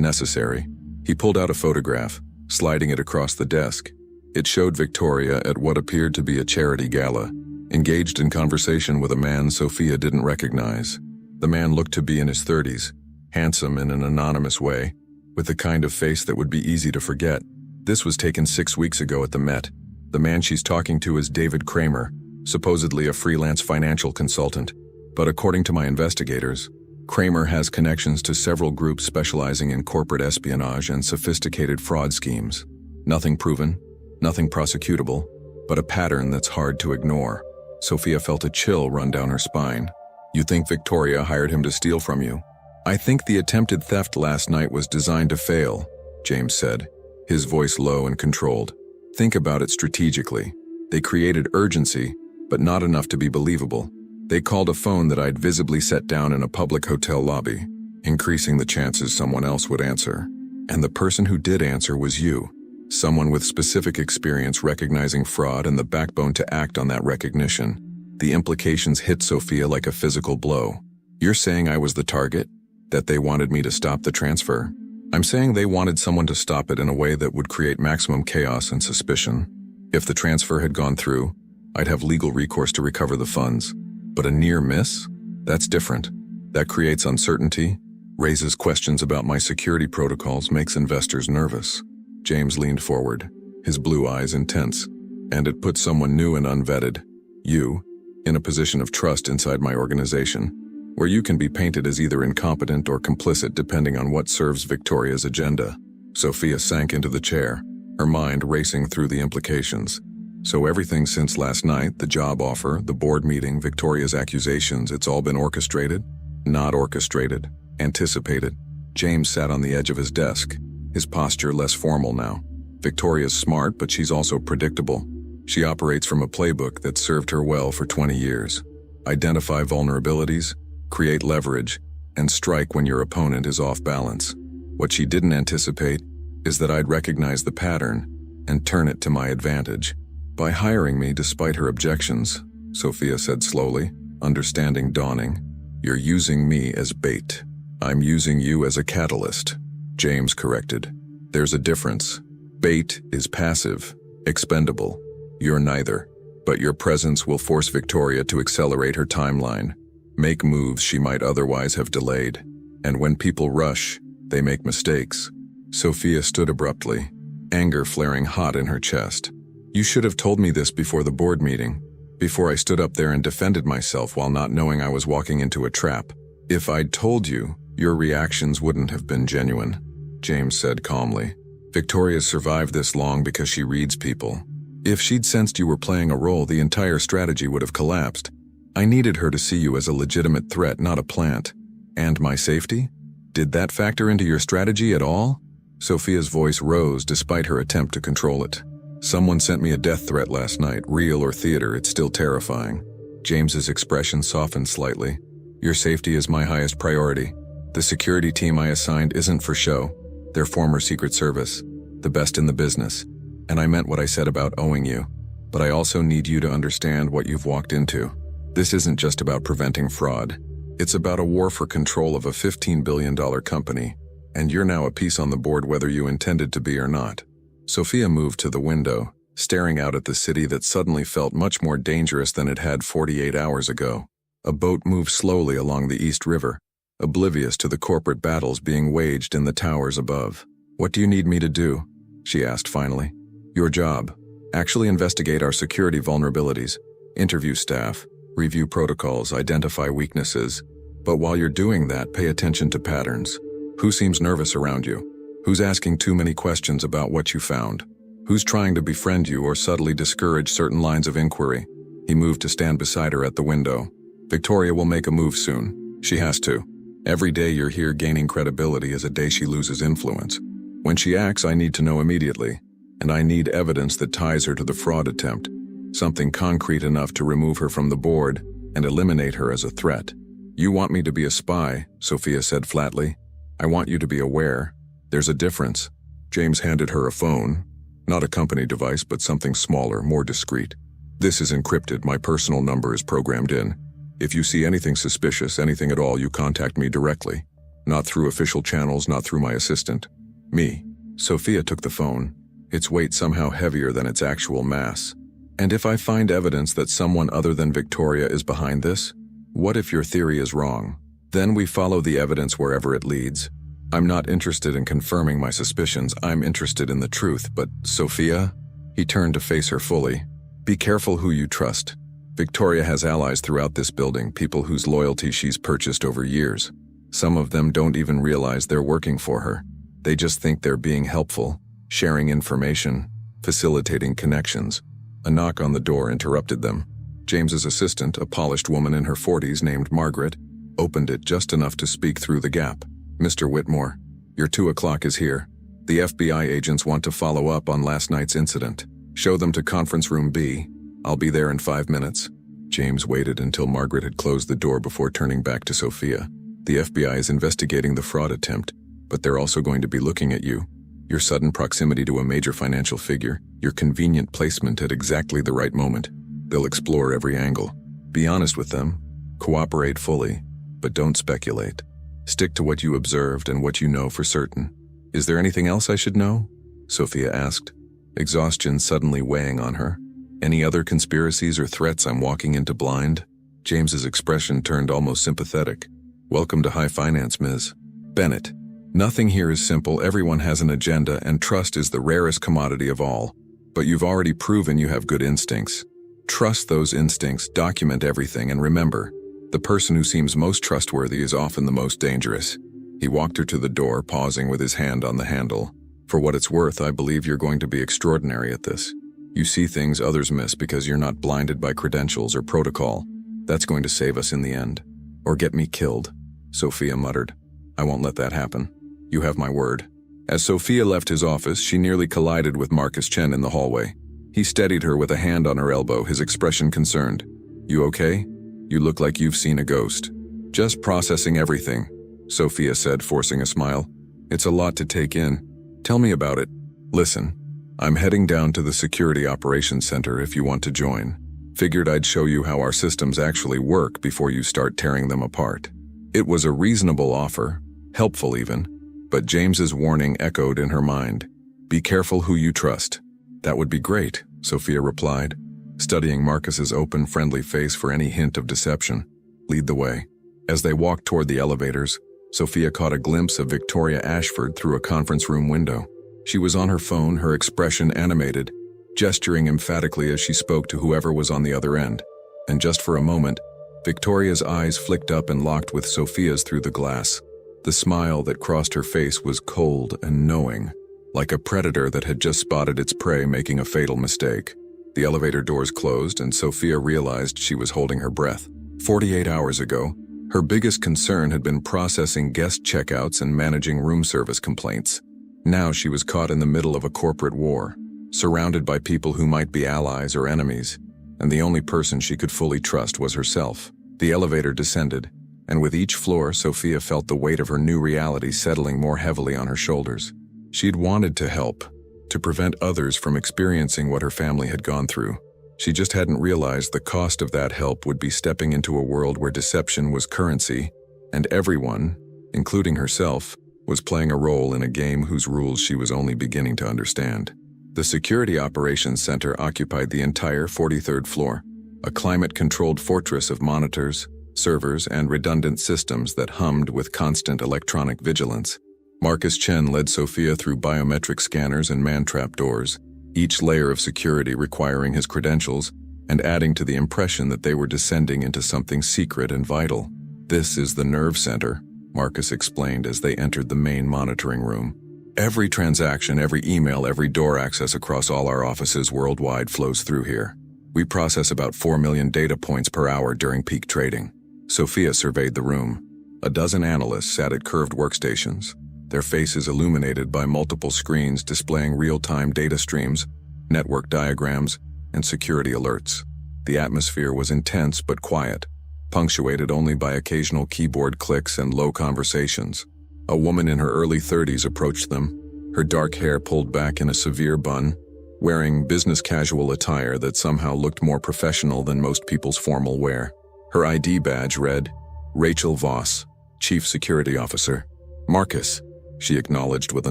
necessary. He pulled out a photograph, sliding it across the desk. It showed Victoria at what appeared to be a charity gala, engaged in conversation with a man Sophia didn't recognize. The man looked to be in his 30s, handsome in an anonymous way, with the kind of face that would be easy to forget. This was taken 6 weeks ago at the Met. The man she's talking to is David Kramer, supposedly a freelance financial consultant. But according to my investigators, Kramer has connections to several groups specializing in corporate espionage and sophisticated fraud schemes. Nothing proven, nothing prosecutable, but a pattern that's hard to ignore. Sophia felt a chill run down her spine. You think Victoria hired him to steal from you? I think the attempted theft last night was designed to fail, James said, his voice low and controlled. Think about it strategically. They created urgency, but not enough to be believable. They called a phone that I'd visibly set down in a public hotel lobby, increasing the chances someone else would answer. And the person who did answer was you. Someone with specific experience recognizing fraud and the backbone to act on that recognition. The implications hit Sophia like a physical blow. You're saying I was the target? That they wanted me to stop the transfer? I'm saying they wanted someone to stop it in a way that would create maximum chaos and suspicion. If the transfer had gone through, I'd have legal recourse to recover the funds. But a near miss? That's different. That creates uncertainty, raises questions about my security protocols, makes investors nervous. James leaned forward, his blue eyes intense, and it put someone new and unvetted, you, in a position of trust inside my organization, where you can be painted as either incompetent or complicit depending on what serves Victoria's agenda. Sophia sank into the chair, her mind racing through the implications. So everything since last night, the job offer, the board meeting, Victoria's accusations, it's all been orchestrated? Not orchestrated. Anticipated. James sat on the edge of his desk, his posture less formal now. Victoria's smart, but she's also predictable. She operates from a playbook that served her well for 20 years. Identify vulnerabilities, create leverage, and strike when your opponent is off balance. What she didn't anticipate is that I'd recognize the pattern and turn it to my advantage. By hiring me despite her objections, Sophia said slowly, understanding dawning, you're using me as bait. I'm using you as a catalyst. James corrected. There's a difference. Bait is passive, expendable. You're neither. But your presence will force Victoria to accelerate her timeline, make moves she might otherwise have delayed. And when people rush, they make mistakes. Sophia stood abruptly, anger flaring hot in her chest. You should have told me this before the board meeting, before I stood up there and defended myself while not knowing I was walking into a trap. If I'd told you, your reactions wouldn't have been genuine, James said calmly. Victoria's survived this long because she reads people. If she'd sensed you were playing a role, the entire strategy would have collapsed. I needed her to see you as a legitimate threat, not a plant. And my safety? Did that factor into your strategy at all? Sophia's voice rose despite her attempt to control it. Someone sent me a death threat last night, real or theater, it's still terrifying. James's expression softened slightly. Your safety is my highest priority. The security team I assigned isn't for show. They're former Secret Service, the best in the business. And I meant what I said about owing you. But I also need you to understand what you've walked into. This isn't just about preventing fraud. It's about a war for control of a $15 billion company, and you're now a piece on the board whether you intended to be or not. Sophia moved to the window, staring out at the city that suddenly felt much more dangerous than it had 48 hours ago. A boat moved slowly along the East River, oblivious to the corporate battles being waged in the towers above. What do you need me to do? She asked finally. Your job. Actually investigate our security vulnerabilities, interview staff, review protocols, identify weaknesses. But while you're doing that, pay attention to patterns. Who seems nervous around you? Who's asking too many questions about what you found? Who's trying to befriend you or subtly discourage certain lines of inquiry? He moved to stand beside her at the window. Victoria will make a move soon. She has to. Every day you're here gaining credibility is a day she loses influence. When she acts, I need to know immediately. And I need evidence that ties her to the fraud attempt. Something concrete enough to remove her from the board and eliminate her as a threat. You want me to be a spy, Sophia said flatly. I want you to be aware. There's a difference. James handed her a phone. Not a company device, but something smaller, more discreet. This is encrypted. My personal number is programmed in. If you see anything suspicious, anything at all, you contact me directly. Not through official channels, not through my assistant. Me. Sophia took the phone. Its weight somehow heavier than its actual mass. And if I find evidence that someone other than Victoria is behind this? What if your theory is wrong? Then we follow the evidence wherever it leads. I'm not interested in confirming my suspicions, I'm interested in the truth, but Sophia? He turned to face her fully. Be careful who you trust. Victoria has allies throughout this building, people whose loyalty she's purchased over years. Some of them don't even realize they're working for her. They just think they're being helpful, sharing information, facilitating connections. A knock on the door interrupted them. James's assistant, a polished woman in her 40s named Margaret, opened it just enough to speak through the gap. Mr. Whitmore, your 2 o'clock is here. The FBI agents want to follow up on last night's incident. Show them to conference room B. I'll be there in 5 minutes. James waited until Margaret had closed the door before turning back to Sophia. The FBI is investigating the fraud attempt, but they're also going to be looking at you. Your sudden proximity to a major financial figure, your convenient placement at exactly the right moment. They'll explore every angle. Be honest with them. Cooperate fully, but don't speculate. Stick to what you observed and what you know for certain. Is there anything else I should know? Sophia asked, exhaustion suddenly weighing on her. Any other conspiracies or threats I'm walking into blind? James's expression turned almost sympathetic. Welcome to high finance, Ms. Bennett. Nothing here is simple, everyone has an agenda, and trust is the rarest commodity of all. But you've already proven you have good instincts. Trust those instincts, document everything, and remember, the person who seems most trustworthy is often the most dangerous. He walked her to the door, pausing with his hand on the handle. For what it's worth, I believe you're going to be extraordinary at this. You see things others miss because you're not blinded by credentials or protocol. That's going to save us in the end. Or get me killed, Sophia muttered. I won't let that happen. You have my word. As Sophia left his office, she nearly collided with Marcus Chen in the hallway. He steadied her with a hand on her elbow, his expression concerned. You okay? You look like you've seen a ghost. Just processing everything, Sophia said, forcing a smile. It's a lot to take in. Tell me about it. Listen, I'm heading down to the Security Operations Center if you want to join. Figured I'd show you how our systems actually work before you start tearing them apart. It was a reasonable offer, helpful even, but James's warning echoed in her mind. Be careful who you trust. That would be great, Sophia replied, studying Marcus's open, friendly face for any hint of deception. Lead the way. As they walked toward the elevators, Sophia caught a glimpse of Victoria Ashford through a conference room window. She was on her phone, her expression animated, gesturing emphatically as she spoke to whoever was on the other end. And just for a moment, Victoria's eyes flicked up and locked with Sophia's through the glass. The smile that crossed her face was cold and knowing, like a predator that had just spotted its prey making a fatal mistake. The elevator doors closed and Sophia realized she was holding her breath. 48 hours ago, her biggest concern had been processing guest checkouts and managing room service complaints. Now she was caught in the middle of a corporate war, surrounded by people who might be allies or enemies, and the only person she could fully trust was herself. The elevator descended, and with each floor, Sophia felt the weight of her new reality settling more heavily on her shoulders. She'd wanted to help, to prevent others from experiencing what her family had gone through. She just hadn't realized the cost of that help would be stepping into a world where deception was currency, and everyone, including herself, was playing a role in a game whose rules she was only beginning to understand. The Security Operations Center occupied the entire 43rd floor, a climate-controlled fortress of monitors, servers, and redundant systems that hummed with constant electronic vigilance. Marcus Chen led Sophia through biometric scanners and man-trap doors, each layer of security requiring his credentials and adding to the impression that they were descending into something secret and vital. "This is the nerve center," Marcus explained as they entered the main monitoring room. "Every transaction, every email, every door access across all our offices worldwide flows through here. We process about 4 million data points per hour during peak trading." Sophia surveyed the room. A dozen analysts sat at curved workstations, their faces illuminated by multiple screens displaying real-time data streams, network diagrams, and security alerts. The atmosphere was intense but quiet, punctuated only by occasional keyboard clicks and low conversations. A woman in her early 30s approached them, her dark hair pulled back in a severe bun, wearing business casual attire that somehow looked more professional than most people's formal wear. Her ID badge read, "Rachel Voss, Chief Security Officer." "Marcus," she acknowledged with a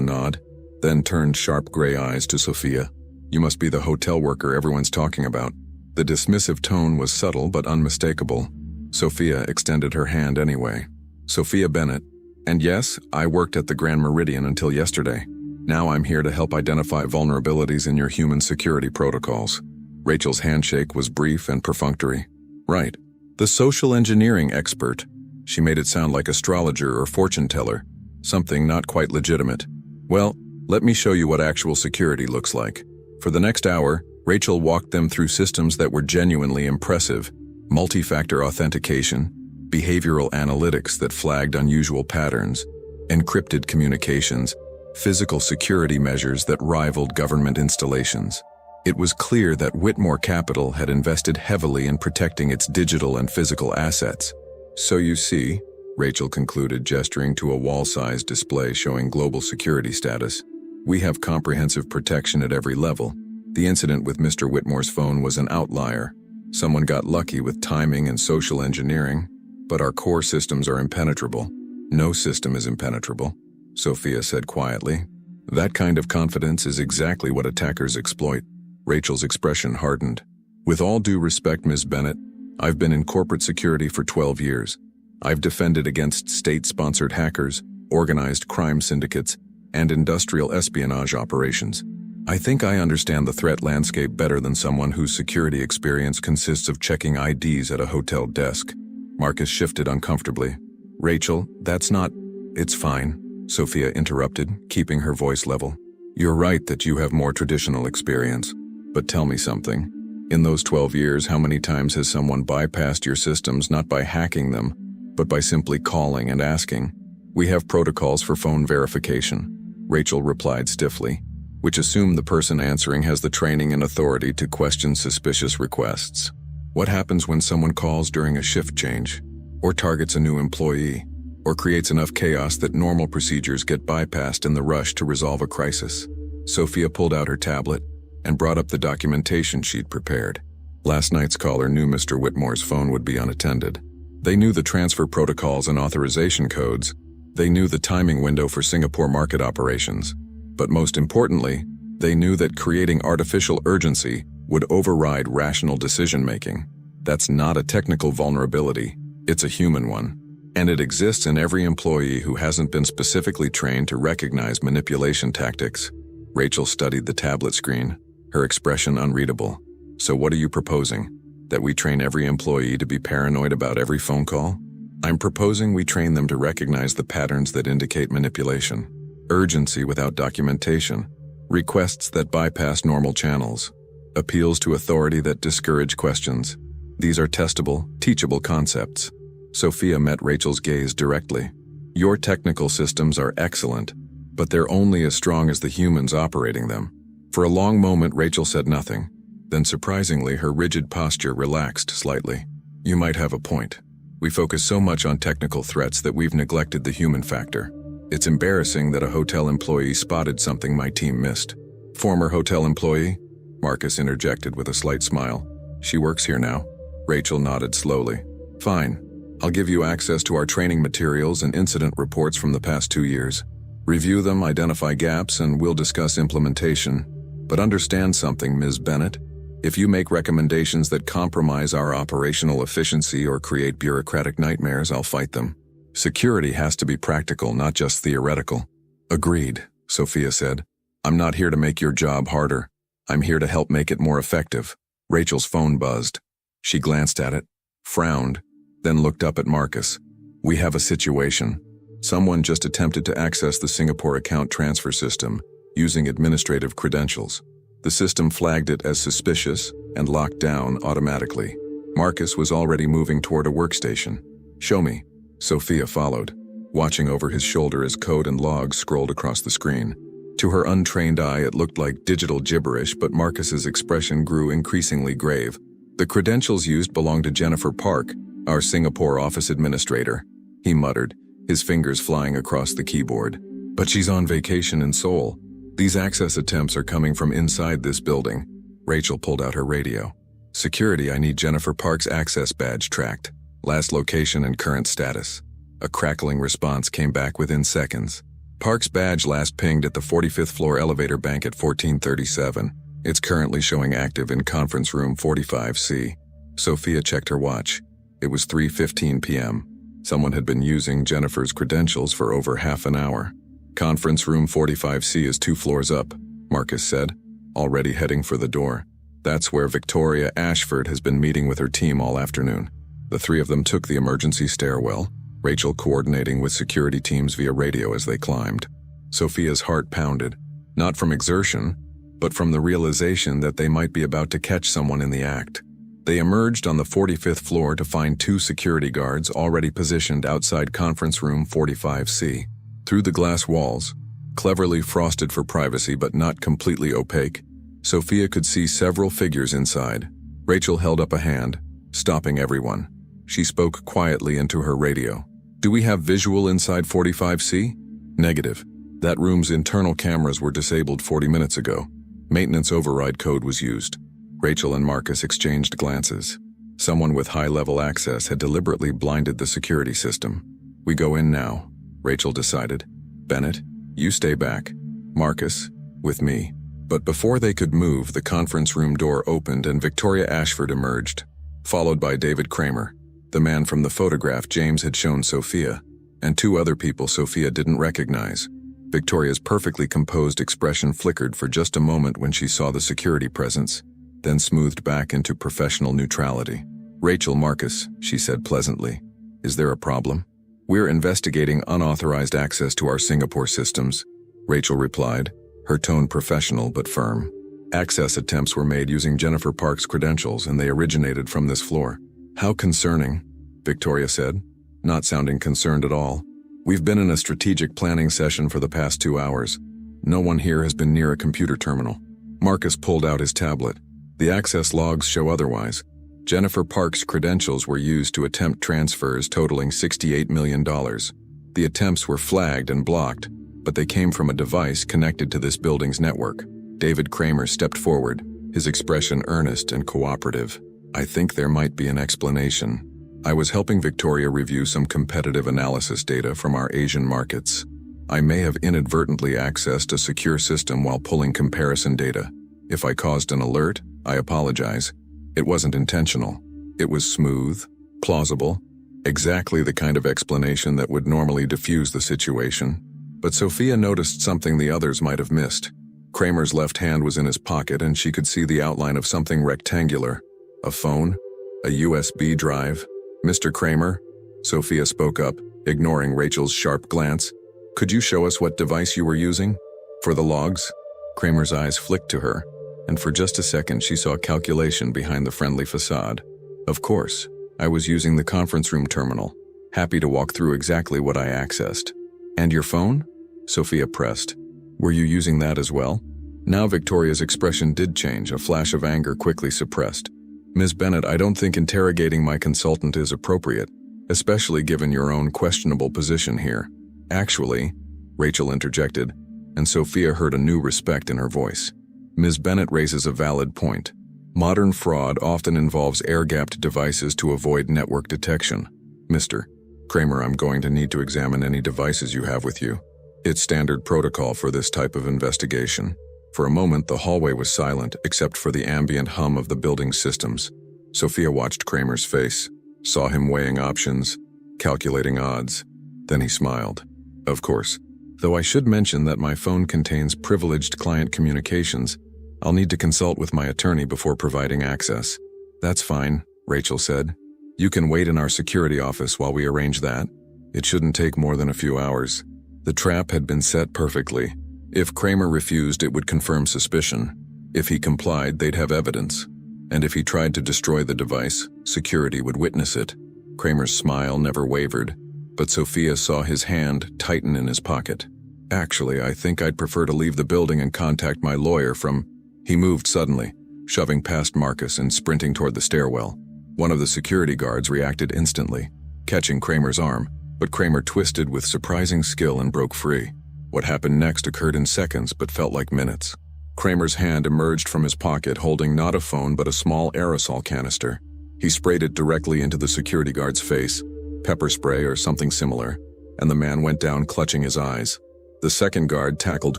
nod, then turned sharp gray eyes to Sophia. "You must be the hotel worker everyone's talking about." The dismissive tone was subtle but unmistakable. Sophia extended her hand anyway. "Sophia Bennett. And yes, I worked at the Grand Meridian until yesterday. Now I'm here to help identify vulnerabilities in your human security protocols." Rachel's handshake was brief and perfunctory. "Right. The social engineering expert." She made it sound like astrologer or fortune teller, something not quite legitimate. "Well, let me show you what actual security looks like." For the next hour, Rachel walked them through systems that were genuinely impressive: multi-factor authentication, behavioral analytics that flagged unusual patterns, encrypted communications, physical security measures that rivaled government installations. It was clear that Whitmore Capital had invested heavily in protecting its digital and physical assets. "So you see," Rachel concluded, gesturing to a wall-sized display showing global security status, "we have comprehensive protection at every level. The incident with Mr. Whitmore's phone was an outlier. Someone got lucky with timing and social engineering, but our core systems are impenetrable." "No system is impenetrable," Sophia said quietly. "That kind of confidence is exactly what attackers exploit." Rachel's expression hardened. "With all due respect, Ms. Bennett, I've been in corporate security for 12 years. I've defended against state-sponsored hackers, organized crime syndicates, and industrial espionage operations. I think I understand the threat landscape better than someone whose security experience consists of checking IDs at a hotel desk." Marcus shifted uncomfortably. "Rachel, that's not—" "It's fine," Sophia interrupted, keeping her voice level. "You're right that you have more traditional experience. But tell me something. In those 12 years, how many times has someone bypassed your systems not by hacking them, but by simply calling and asking?" "We have protocols for phone verification," Rachel replied stiffly, "which assume the person answering has the training and authority to question suspicious requests. What happens when someone calls during a shift change, or targets a new employee, or creates enough chaos that normal procedures get bypassed in the rush to resolve a crisis?" Sophia pulled out her tablet and brought up the documentation she'd prepared. Last night's caller knew Mr. Whitmore's phone would be unattended. They knew the transfer protocols and authorization codes. They knew the timing window for Singapore market operations. But most importantly, they knew that creating artificial urgency would override rational decision-making. That's not a technical vulnerability, it's a human one. And it exists in every employee who hasn't been specifically trained to recognize manipulation tactics. Rachel studied the tablet screen, her expression unreadable. "So what are you proposing? That we train every employee to be paranoid about every phone call?" "I'm proposing we train them to recognize the patterns that indicate manipulation. Urgency without documentation, requests that bypass normal channels, appeals to authority that discourage questions. These are testable, teachable concepts." Sophia met Rachel's gaze directly. "Your technical systems are excellent, but they're only as strong as the humans operating them. For a long moment, Rachel said nothing. Then surprisingly, her rigid posture relaxed slightly. You might have a point. We focus so much on technical threats that we've neglected the human factor. It's embarrassing that a hotel employee spotted something my team missed. Former hotel employee? Marcus interjected with a slight smile. She works here now. Rachel nodded slowly. Fine. I'll give you access to our training materials and incident reports from the past 2 years. Review them, identify gaps, and we'll discuss implementation. But understand something, Ms. Bennett. If you make recommendations that compromise our operational efficiency or create bureaucratic nightmares, I'll fight them. Security has to be practical, not just theoretical. Agreed, Sophia said. I'm not here to make your job harder. I'm here to help make it more effective. Rachel's phone buzzed. She glanced at it, frowned, then looked up at Marcus. We have a situation. Someone just attempted to access the Singapore account transfer system using administrative credentials. The system flagged it as suspicious and locked down automatically. Marcus was already moving toward a workstation. Show me. Sophia followed, watching over his shoulder as code and logs scrolled across the screen. To her untrained eye, it looked like digital gibberish, but Marcus's expression grew increasingly grave. The credentials used belonged to Jennifer Park, our Singapore office administrator, he muttered, his fingers flying across the keyboard. But she's on vacation in Seoul. These access attempts are coming from inside this building. Rachel pulled out her radio. Security, I need Jennifer Park's access badge tracked. Last location and current status. A crackling response came back within seconds. Park's badge last pinged at the 45th floor elevator bank at 1437. It's currently showing active in conference room 45C. Sophia checked her watch. It was 3:15 p.m. Someone had been using Jennifer's credentials for over half an hour. Conference room 45C is 2 floors up, Marcus said, already heading for the door. That's where Victoria Ashford has been meeting with her team all afternoon. The 3 of them took the emergency stairwell, Rachel coordinating with security teams via radio as they climbed. Sophia's heart pounded, not from exertion, but from the realization that they might be about to catch someone in the act. They emerged on the 45th floor to find 2 security guards already positioned outside conference room 45C. Through the glass walls, cleverly frosted for privacy but not completely opaque, Sophia could see several figures inside. Rachel held up a hand, stopping everyone. She spoke quietly into her radio. Do we have visual inside 45C? Negative. That room's internal cameras were disabled 40 minutes ago. Maintenance override code was used. Rachel and Marcus exchanged glances. Someone with high-level access had deliberately blinded the security system. We go in now, Rachel decided. Bennett, you stay back. Marcus, with me. But before they could move, the conference room door opened and Victoria Ashford emerged, followed by David Kramer, the man from the photograph James had shown Sophia, and 2 other people Sophia didn't recognize. Victoria's perfectly composed expression flickered for just a moment when she saw the security presence, then smoothed back into professional neutrality. Rachel, Marcus, she said pleasantly. Is there a problem? We're investigating unauthorized access to our Singapore systems, Rachel replied, her tone professional but firm. Access attempts were made using Jennifer Park's credentials and they originated from this floor. How concerning, Victoria said, not sounding concerned at all. We've been in a strategic planning session for the past 2 hours. No one here has been near a computer terminal. Marcus pulled out his tablet. The access logs show otherwise. Jennifer Park's credentials were used to attempt transfers totaling $68 million. The attempts were flagged and blocked, but they came from a device connected to this building's network. David Kramer stepped forward, his expression earnest and cooperative. I think there might be an explanation. I was helping Victoria review some competitive analysis data from our Asian markets. I may have inadvertently accessed a secure system while pulling comparison data. If I caused an alert, I apologize. It wasn't intentional. It was smooth, plausible, exactly the kind of explanation that would normally diffuse the situation. But Sophia noticed something the others might have missed. Kramer's left hand was in his pocket and she could see the outline of something rectangular. A phone? A USB drive? Mr. Kramer? Sophia spoke up, ignoring Rachel's sharp glance. Could you show us what device you were using? For the logs? Kramer's eyes flicked to her, and for just a second she saw calculation behind the friendly facade. Of course, I was using the conference room terminal, happy to walk through exactly what I accessed. And your phone? Sophia pressed. Were you using that as well? Now Victoria's expression did change, a flash of anger quickly suppressed. Ms. Bennett, I don't think interrogating my consultant is appropriate, especially given your own questionable position here. Actually, Rachel interjected, and Sophia heard a new respect in her voice. Ms. Bennett raises a valid point. Modern fraud often involves air-gapped devices to avoid network detection. Mr. Kramer, I'm going to need to examine any devices you have with you. It's standard protocol for this type of investigation. For a moment, the hallway was silent, except for the ambient hum of the building's systems. Sophia watched Kramer's face, saw him weighing options, calculating odds. Then he smiled. Of course. Though I should mention that my phone contains privileged client communications, I'll need to consult with my attorney before providing access. That's fine, Rachel said. You can wait in our security office while we arrange that. It shouldn't take more than a few hours. The trap had been set perfectly. If Kramer refused, it would confirm suspicion. If he complied, they'd have evidence. And if he tried to destroy the device, security would witness it. Kramer's smile never wavered, but Sophia saw his hand tighten in his pocket. Actually, I think I'd prefer to leave the building and contact my lawyer from... He moved suddenly, shoving past Marcus and sprinting toward the stairwell. One of the security guards reacted instantly, catching Kramer's arm, but Kramer twisted with surprising skill and broke free. What happened next occurred in seconds but felt like minutes. Kramer's hand emerged from his pocket holding not a phone but a small aerosol canister. He sprayed it directly into the security guard's face, pepper spray or something similar, and the man went down clutching his eyes. The second guard tackled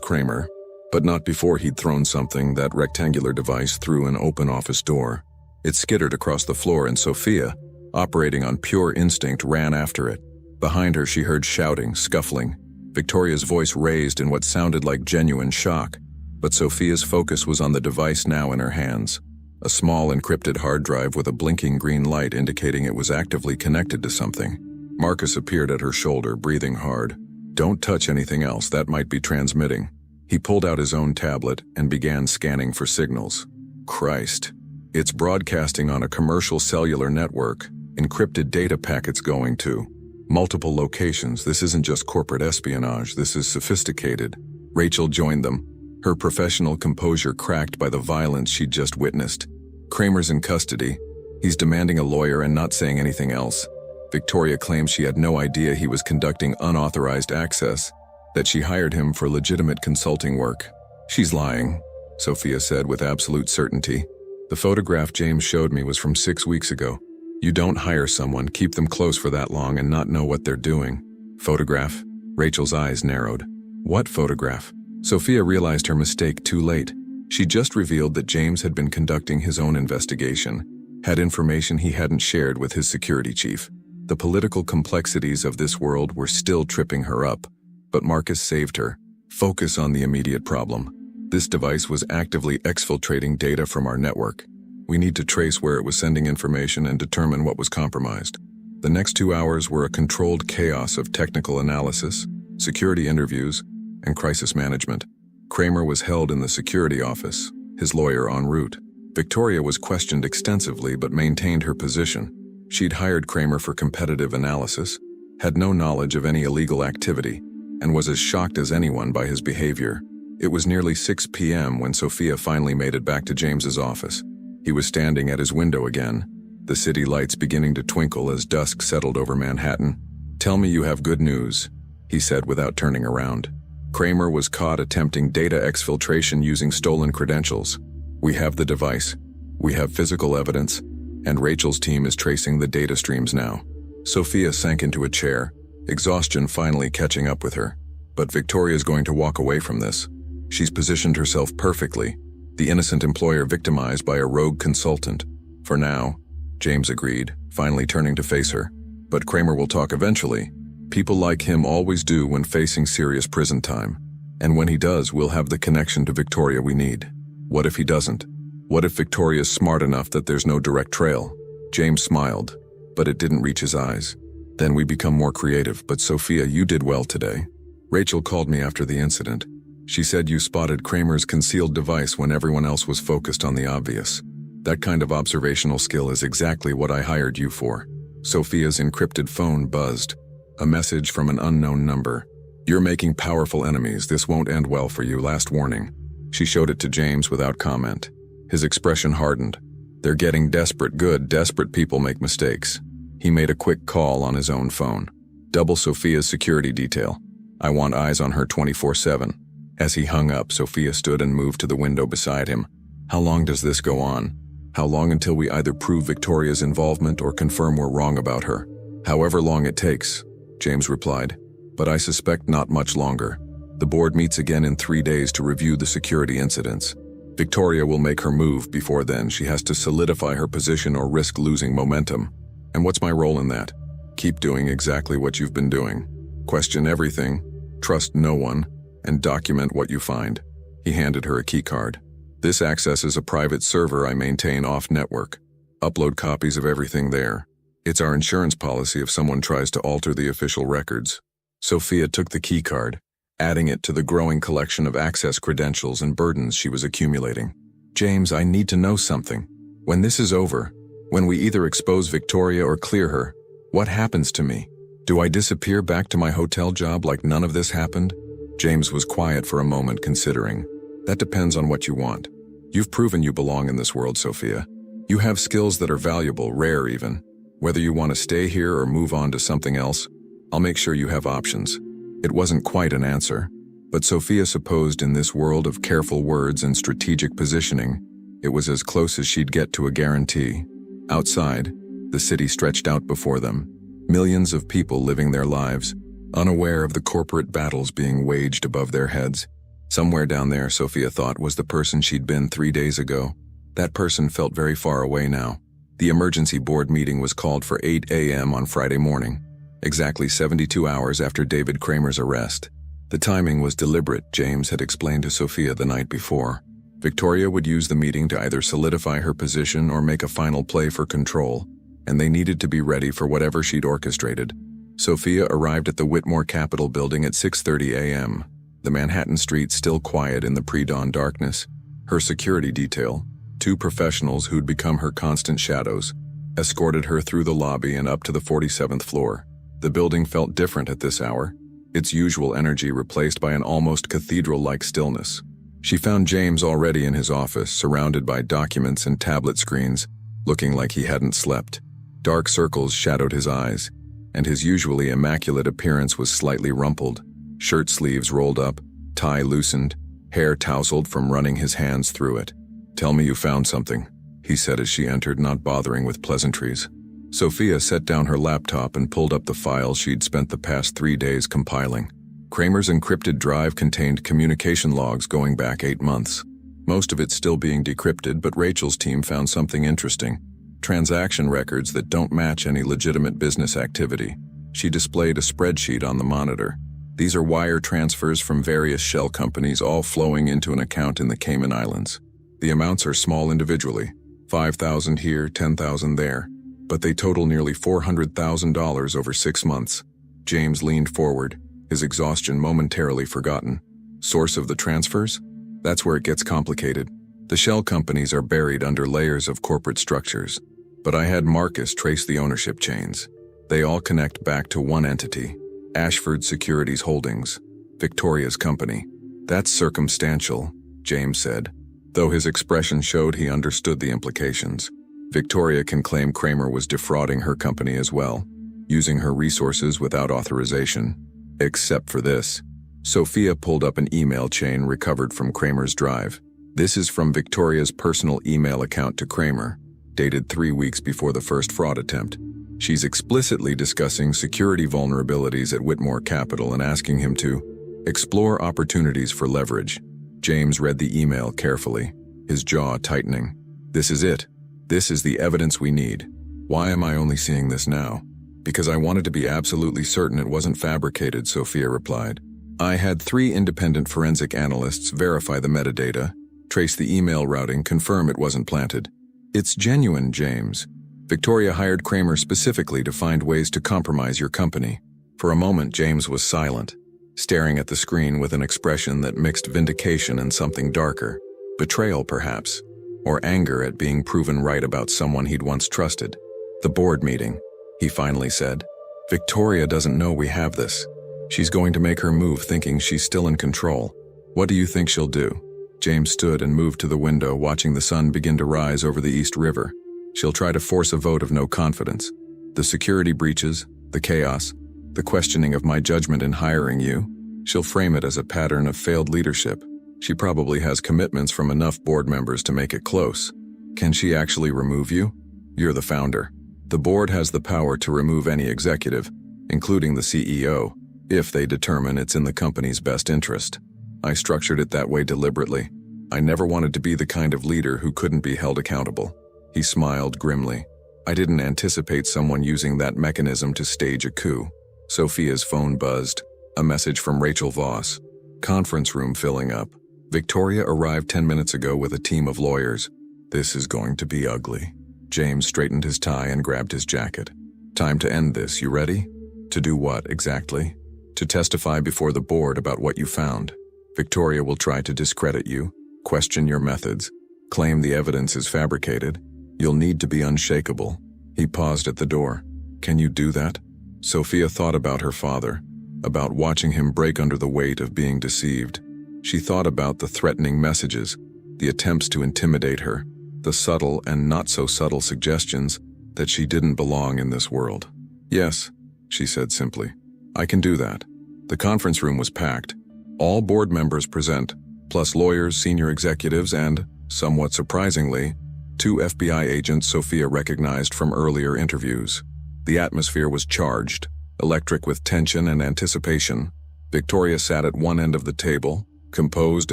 Kramer, but not before he'd thrown something, that rectangular device, through an open office door. It skittered across the floor and Sophia, operating on pure instinct, ran after it. Behind her she heard shouting, scuffling. Victoria's voice raised in what sounded like genuine shock, but Sophia's focus was on the device now in her hands. A small encrypted hard drive with a blinking green light indicating it was actively connected to something. Marcus appeared at her shoulder, breathing hard. Don't touch anything else, that might be transmitting. He pulled out his own tablet and began scanning for signals. Christ. It's broadcasting on a commercial cellular network, encrypted data packets going to multiple locations. This isn't just corporate espionage, this is sophisticated. Rachel joined them, her professional composure cracked by the violence she'd just witnessed. Kramer's in custody. He's demanding a lawyer and not saying anything else. Victoria claims she had no idea he was conducting unauthorized access, that she hired him for legitimate consulting work. She's lying, Sophia said with absolute certainty. The photograph James showed me was from 6 weeks ago. You don't hire someone, keep them close for that long and not know what they're doing. Photograph? Rachel's eyes narrowed. What photograph? Sophia realized her mistake too late. She just revealed that James had been conducting his own investigation, had information he hadn't shared with his security chief. The political complexities of this world were still tripping her up, but Marcus saved her. Focus on the immediate problem. This device was actively exfiltrating data from our network. We need to trace where it was sending information and determine what was compromised. The next 2 hours were a controlled chaos of technical analysis, security interviews, and crisis management. Kramer was held in the security office, his lawyer en route. Victoria was questioned extensively but maintained her position. She'd hired Kramer for competitive analysis, had no knowledge of any illegal activity, and was as shocked as anyone by his behavior. It was nearly 6 p.m. when Sophia finally made it back to James's office. He was standing at his window again, the city lights beginning to twinkle as dusk settled over Manhattan. Tell me you have good news, he said without turning around. Kramer was caught attempting data exfiltration using stolen credentials. We have the device, we have physical evidence, and Rachel's team is tracing the data streams now. Sophia sank into a chair, exhaustion finally catching up with her. But Victoria's going to walk away from this. She's positioned herself perfectly, the innocent employer victimized by a rogue consultant. For now, James agreed, finally turning to face her. But Kramer will talk eventually. People like him always do when facing serious prison time. And when he does, we'll have the connection to Victoria we need. What if he doesn't? What if Victoria's smart enough that there's no direct trail? James smiled, but it didn't reach his eyes. Then we become more creative, but Sophia, you did well today. Rachel called me after the incident. She said you spotted Kramer's concealed device when everyone else was focused on the obvious. That kind of observational skill is exactly what I hired you for. Sophia's encrypted phone buzzed. A message from an unknown number. You're making powerful enemies. This won't end well for you. Last warning. She showed it to James without comment. His expression hardened. They're getting desperate. Good. Desperate people make mistakes. He made a quick call on his own phone. Double Sophia's security detail. I want eyes on her 24/7. As he hung up, Sophia stood and moved to the window beside him. How long does this go on? How long until we either prove Victoria's involvement or confirm we're wrong about her? However long it takes, James replied. But I suspect not much longer. The board meets again in 3 days to review the security incidents. Victoria will make her move. Before then, she has to solidify her position or risk losing momentum. And what's my role in that? Keep doing exactly what you've been doing. Question everything, trust no one, and document what you find. He handed her a keycard. This accesses a private server I maintain off-network. Upload copies of everything there. It's our insurance policy if someone tries to alter the official records. Sophia took the keycard, adding it to the growing collection of access credentials and burdens she was accumulating. James, I need to know something. When this is over, when we either expose Victoria or clear her, what happens to me? Do I disappear back to my hotel job like none of this happened? James was quiet for a moment, considering. That depends on what you want. You've proven you belong in this world, Sophia. You have skills that are valuable, rare even. Whether you want to stay here or move on to something else, I'll make sure you have options. It wasn't quite an answer, but Sophia supposed in this world of careful words and strategic positioning, it was as close as she'd get to a guarantee. Outside, the city stretched out before them, millions of people living their lives, unaware of the corporate battles being waged above their heads. Somewhere down there, Sophia thought, was the person she'd been 3 days ago. That person felt very far away now. The emergency board meeting was called for 8 a.m. on Friday morning, exactly 72 hours after David Kramer's arrest. The timing was deliberate, James had explained to Sophia the night before. Victoria would use the meeting to either solidify her position or make a final play for control, and they needed to be ready for whatever she'd orchestrated. Sophia arrived at the Whitmore Capitol building at 6:30 a.m., the Manhattan streets still quiet in the pre-dawn darkness. Her security detail, 2 professionals who'd become her constant shadows, escorted her through the lobby and up to the 47th floor. The building felt different at this hour, its usual energy replaced by an almost cathedral-like stillness. She found James already in his office, surrounded by documents and tablet screens, looking like he hadn't slept. Dark circles shadowed his eyes, and his usually immaculate appearance was slightly rumpled. Shirt sleeves rolled up, tie loosened, hair tousled from running his hands through it. "Tell me you found something," he said as she entered, not bothering with pleasantries. Sophia set down her laptop and pulled up the files she'd spent the past 3 days compiling. Kramer's encrypted drive contained communication logs going back 8 months. Most of it still being decrypted, but Rachel's team found something interesting. Transaction records that don't match any legitimate business activity. She displayed a spreadsheet on the monitor. These are wire transfers from various shell companies, all flowing into an account in the Cayman Islands. The amounts are small individually, $5,000 here, $10,000 there, but they total nearly $400,000 over 6 months. James leaned forward, his exhaustion momentarily forgotten. Source of the transfers? That's where it gets complicated. The shell companies are buried under layers of corporate structures, but I had Marcus trace the ownership chains. They all connect back to one entity, Ashford Securities Holdings, Victoria's company. That's circumstantial, James said, though his expression showed he understood the implications. Victoria can claim Kramer was defrauding her company as well, using her resources without authorization. Except for this. Sophia pulled up an email chain recovered from Kramer's drive. This is from Victoria's personal email account to Kramer, dated 3 weeks before the first fraud attempt. She's explicitly discussing security vulnerabilities at Whitmore Capital and asking him to explore opportunities for leverage. James read the email carefully, his jaw tightening. This is it. This is the evidence we need. Why am I only seeing this now? Because I wanted to be absolutely certain it wasn't fabricated, Sophia replied. I had 3 independent forensic analysts verify the metadata, trace the email routing, confirm it wasn't planted. It's genuine, James. Victoria hired Kramer specifically to find ways to compromise your company. For a moment, James was silent, staring at the screen with an expression that mixed vindication and something darker. Betrayal, perhaps, or anger at being proven right about someone he'd once trusted. The board meeting, he finally said. Victoria doesn't know we have this. She's going to make her move thinking she's still in control. What do you think she'll do? James stood and moved to the window, watching the sun begin to rise over the East River. She'll try to force a vote of no confidence. The security breaches, the chaos, the questioning of my judgment in hiring you. She'll frame it as a pattern of failed leadership. She probably has commitments from enough board members to make it close. Can she actually remove you? You're the founder. The board has the power to remove any executive, including the CEO, if they determine it's in the company's best interest. I structured it that way deliberately. I never wanted to be the kind of leader who couldn't be held accountable. He smiled grimly. I didn't anticipate someone using that mechanism to stage a coup. Sophia's phone buzzed. A message from Rachel Voss. Conference room filling up. Victoria arrived 10 minutes ago with a team of lawyers. This is going to be ugly. James straightened his tie and grabbed his jacket. Time to end this, you ready? To do what, exactly? To testify before the board about what you found. Victoria will try to discredit you, question your methods, claim the evidence is fabricated. You'll need to be unshakable. He paused at the door. Can you do that? Sophia thought about her father, about watching him break under the weight of being deceived. She thought about the threatening messages, the attempts to intimidate her, the subtle and not so subtle suggestions that she didn't belong in this world. Yes, she said simply. I can do that. The conference room was packed. All board members present, plus lawyers, senior executives, and, somewhat surprisingly, 2 FBI agents Sophia recognized from earlier interviews. The atmosphere was charged, electric with tension and anticipation. Victoria sat at one end of the table, composed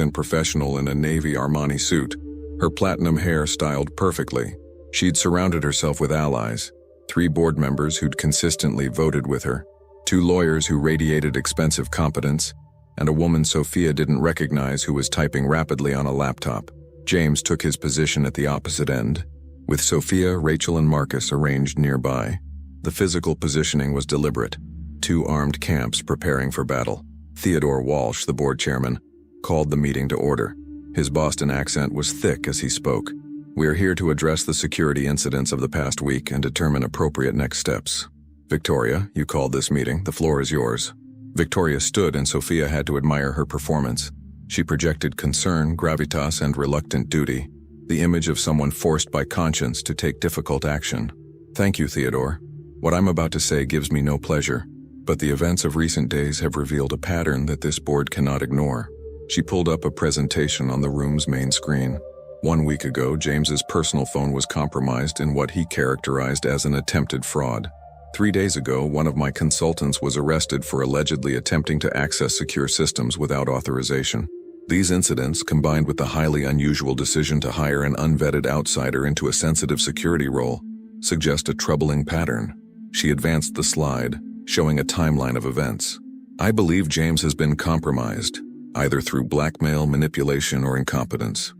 and professional in a navy Armani suit, her platinum hair styled perfectly. She'd surrounded herself with allies, 3 board members who'd consistently voted with her, 2 lawyers who radiated expensive competence, and a woman Sophia didn't recognize who was typing rapidly on a laptop. James took his position at the opposite end, with Sophia, Rachel, and Marcus arranged nearby. The physical positioning was deliberate. 2 armed camps preparing for battle. Theodore Walsh, the board chairman, called the meeting to order. His Boston accent was thick as he spoke. We are here to address the security incidents of the past week and determine appropriate next steps. Victoria, you called this meeting. The floor is yours. Victoria stood and Sophia had to admire her performance. She projected concern, gravitas, and reluctant duty, the image of someone forced by conscience to take difficult action. Thank you, Theodore. What I'm about to say gives me no pleasure, but the events of recent days have revealed a pattern that this board cannot ignore. She pulled up a presentation on the room's main screen. 1 week ago, James's personal phone was compromised in what he characterized as an attempted fraud. 3 days ago, one of my consultants was arrested for allegedly attempting to access secure systems without authorization. These incidents, combined with the highly unusual decision to hire an unvetted outsider into a sensitive security role, suggest a troubling pattern. She advanced the slide, showing a timeline of events. I believe James has been compromised, either through blackmail, manipulation, or incompetence.